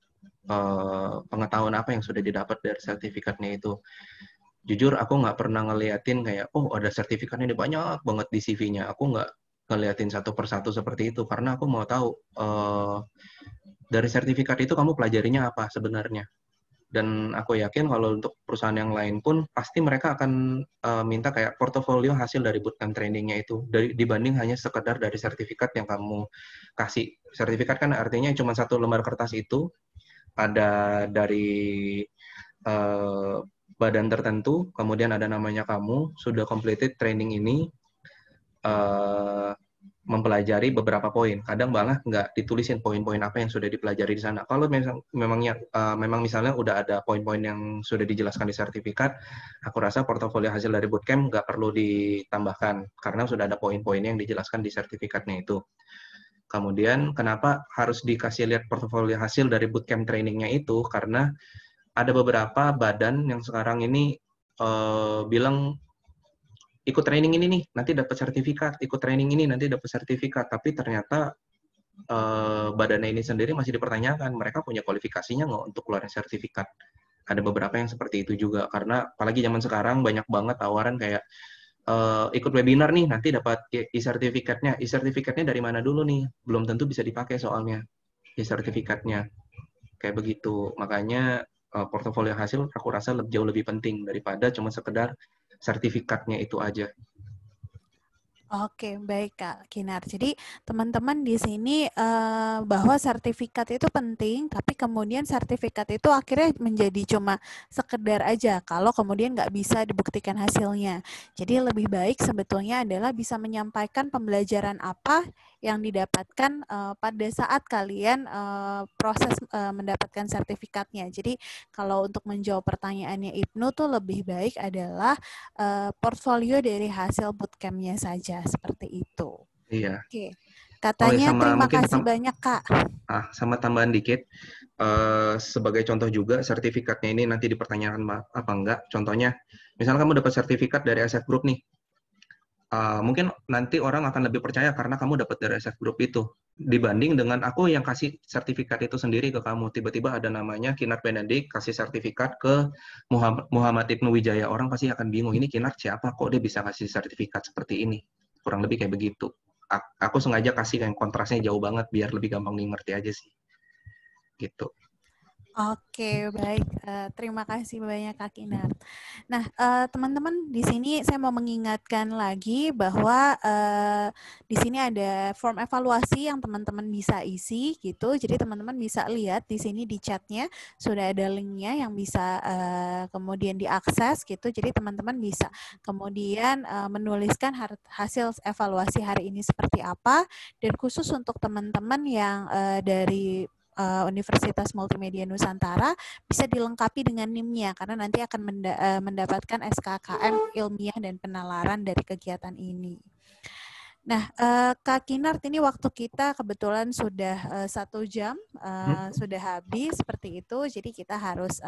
pengetahuan apa yang sudah didapat dari sertifikatnya itu. Jujur aku nggak pernah ngeliatin kayak, oh ada sertifikatnya ini banyak banget di CV-nya. Aku nggak ngeliatin satu persatu seperti itu, karena aku mau tahu dari sertifikat itu kamu pelajarinya apa sebenarnya. Dan aku yakin kalau untuk perusahaan yang lain pun pasti mereka akan minta kayak portofolio hasil dari bootcamp trainingnya itu dibanding hanya sekedar dari sertifikat yang kamu kasih. Sertifikat kan artinya cuma satu lembar kertas itu, ada dari badan tertentu, kemudian ada namanya kamu, sudah completed training ini, mempelajari beberapa poin. Kadang malah nggak ditulisin poin-poin apa yang sudah dipelajari di sana. Kalau memang misalnya udah ada poin-poin yang sudah dijelaskan di sertifikat, aku rasa portofolio hasil dari bootcamp nggak perlu ditambahkan, karena sudah ada poin-poinnya yang dijelaskan di sertifikatnya itu. Kemudian, kenapa harus dikasih lihat portofolio hasil dari bootcamp trainingnya itu? Karena ada beberapa badan yang sekarang ini bilang, ikut training ini nih, nanti dapat sertifikat, ikut training ini, nanti dapat sertifikat. Tapi ternyata badannya ini sendiri masih dipertanyakan, mereka punya kualifikasinya nggak untuk keluarin sertifikat. Ada beberapa yang seperti itu juga, karena apalagi zaman sekarang banyak banget tawaran kayak, ikut webinar nih, nanti dapat e-sertifikatnya. E-sertifikatnya dari mana dulu nih? Belum tentu bisa dipakai soalnya e-sertifikatnya. Kayak begitu. Makanya portofolio hasil aku rasa jauh lebih penting daripada cuma sekedar sertifikatnya itu aja. Oke, baik Kak Kinar. Jadi teman-teman di sini bahwa sertifikat itu penting, tapi kemudian sertifikat itu akhirnya menjadi cuma sekedar aja kalau kemudian nggak bisa dibuktikan hasilnya. Jadi lebih baik sebetulnya adalah bisa menyampaikan pembelajaran apa yang didapatkan pada saat kalian proses mendapatkan sertifikatnya. Jadi kalau untuk menjawab pertanyaannya Ibnu tuh lebih baik adalah portfolio dari hasil bootcamp-nya saja, seperti itu. Iya. Oke. Katanya terima kasih banyak, Kak. Sama tambahan dikit, sebagai contoh juga, sertifikatnya ini nanti dipertanyakan apa enggak. Contohnya, misalnya kamu dapat sertifikat dari SF Group nih, mungkin nanti orang akan lebih percaya karena kamu dapat dari SF Group itu, dibanding dengan aku yang kasih sertifikat itu sendiri ke kamu. Tiba-tiba ada namanya Kinar Benedict, kasih sertifikat ke Muhammad Ibnu Wijaya. Orang pasti akan bingung, ini Kinar siapa, kok dia bisa kasih sertifikat seperti ini. Kurang lebih kayak begitu. Aku sengaja kasih yang kontrasnya jauh banget, biar lebih gampang dimengerti aja sih. Gitu. Oke, baik. Terima kasih banyak Kak Kinar. Nah, teman-teman di sini saya mau mengingatkan lagi bahwa di sini ada form evaluasi yang teman-teman bisa isi gitu. Jadi teman-teman bisa lihat di sini di chatnya sudah ada linknya yang bisa kemudian diakses gitu. Jadi teman-teman bisa kemudian menuliskan hasil evaluasi hari ini seperti apa. Dan khusus untuk teman-teman yang dari Universitas Multimedia Nusantara bisa dilengkapi dengan NIM-nya karena nanti akan mendapatkan SKKM ilmiah dan penalaran dari kegiatan ini. Nah, Kak Kinart, ini waktu kita kebetulan sudah 1 jam, sudah habis seperti itu, jadi kita harus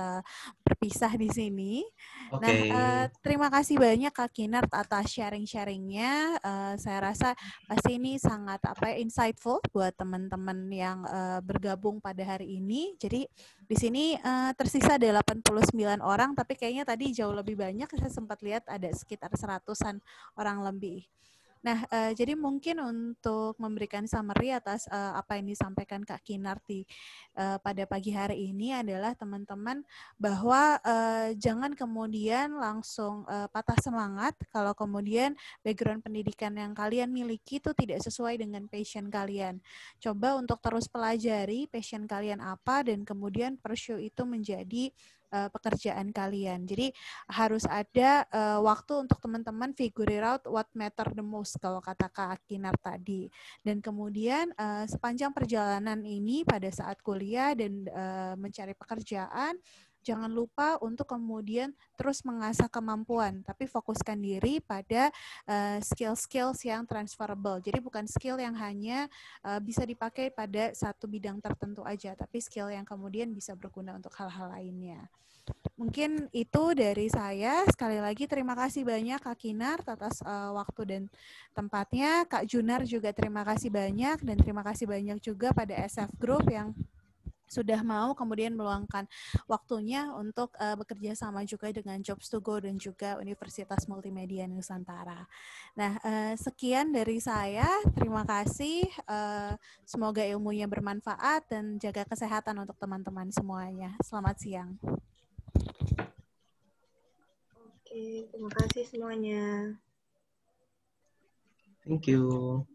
berpisah di sini. Okay. Nah, terima kasih banyak Kak Kinart atas sharing-sharingnya. Saya rasa pasti ini sangat insightful buat teman-teman yang bergabung pada hari ini. Jadi di sini tersisa ada 89 orang, tapi kayaknya tadi jauh lebih banyak. Saya sempat lihat ada sekitar 100-an orang lebih. Nah, jadi mungkin untuk memberikan summary atas apa yang disampaikan Kak Kinarti pada pagi hari ini adalah teman-teman bahwa jangan kemudian langsung patah semangat kalau kemudian background pendidikan yang kalian miliki itu tidak sesuai dengan passion kalian. Coba untuk terus pelajari passion kalian apa dan kemudian pursue itu menjadi pekerjaan kalian. Jadi harus ada waktu untuk teman-teman figure out what matter the most kalau kata Kak Kinar tadi. Dan kemudian sepanjang perjalanan ini pada saat kuliah dan mencari pekerjaan, jangan lupa untuk kemudian terus mengasah kemampuan, tapi fokuskan diri pada skill-skills yang transferable. Jadi bukan skill yang hanya bisa dipakai pada satu bidang tertentu aja, tapi skill yang kemudian bisa berguna untuk hal-hal lainnya. Mungkin itu dari saya. Sekali lagi terima kasih banyak Kak Kinar atas waktu dan tempatnya. Kak Junar juga terima kasih banyak dan terima kasih banyak juga pada SF Group yang sudah mau kemudian meluangkan waktunya untuk bekerja sama juga dengan Jobs to Go dan juga Universitas Multimedia Nusantara. Nah, sekian dari saya. Terima kasih. Semoga ilmunya bermanfaat dan jaga kesehatan untuk teman-teman semuanya. Selamat siang. Oke, terima kasih semuanya. Thank you.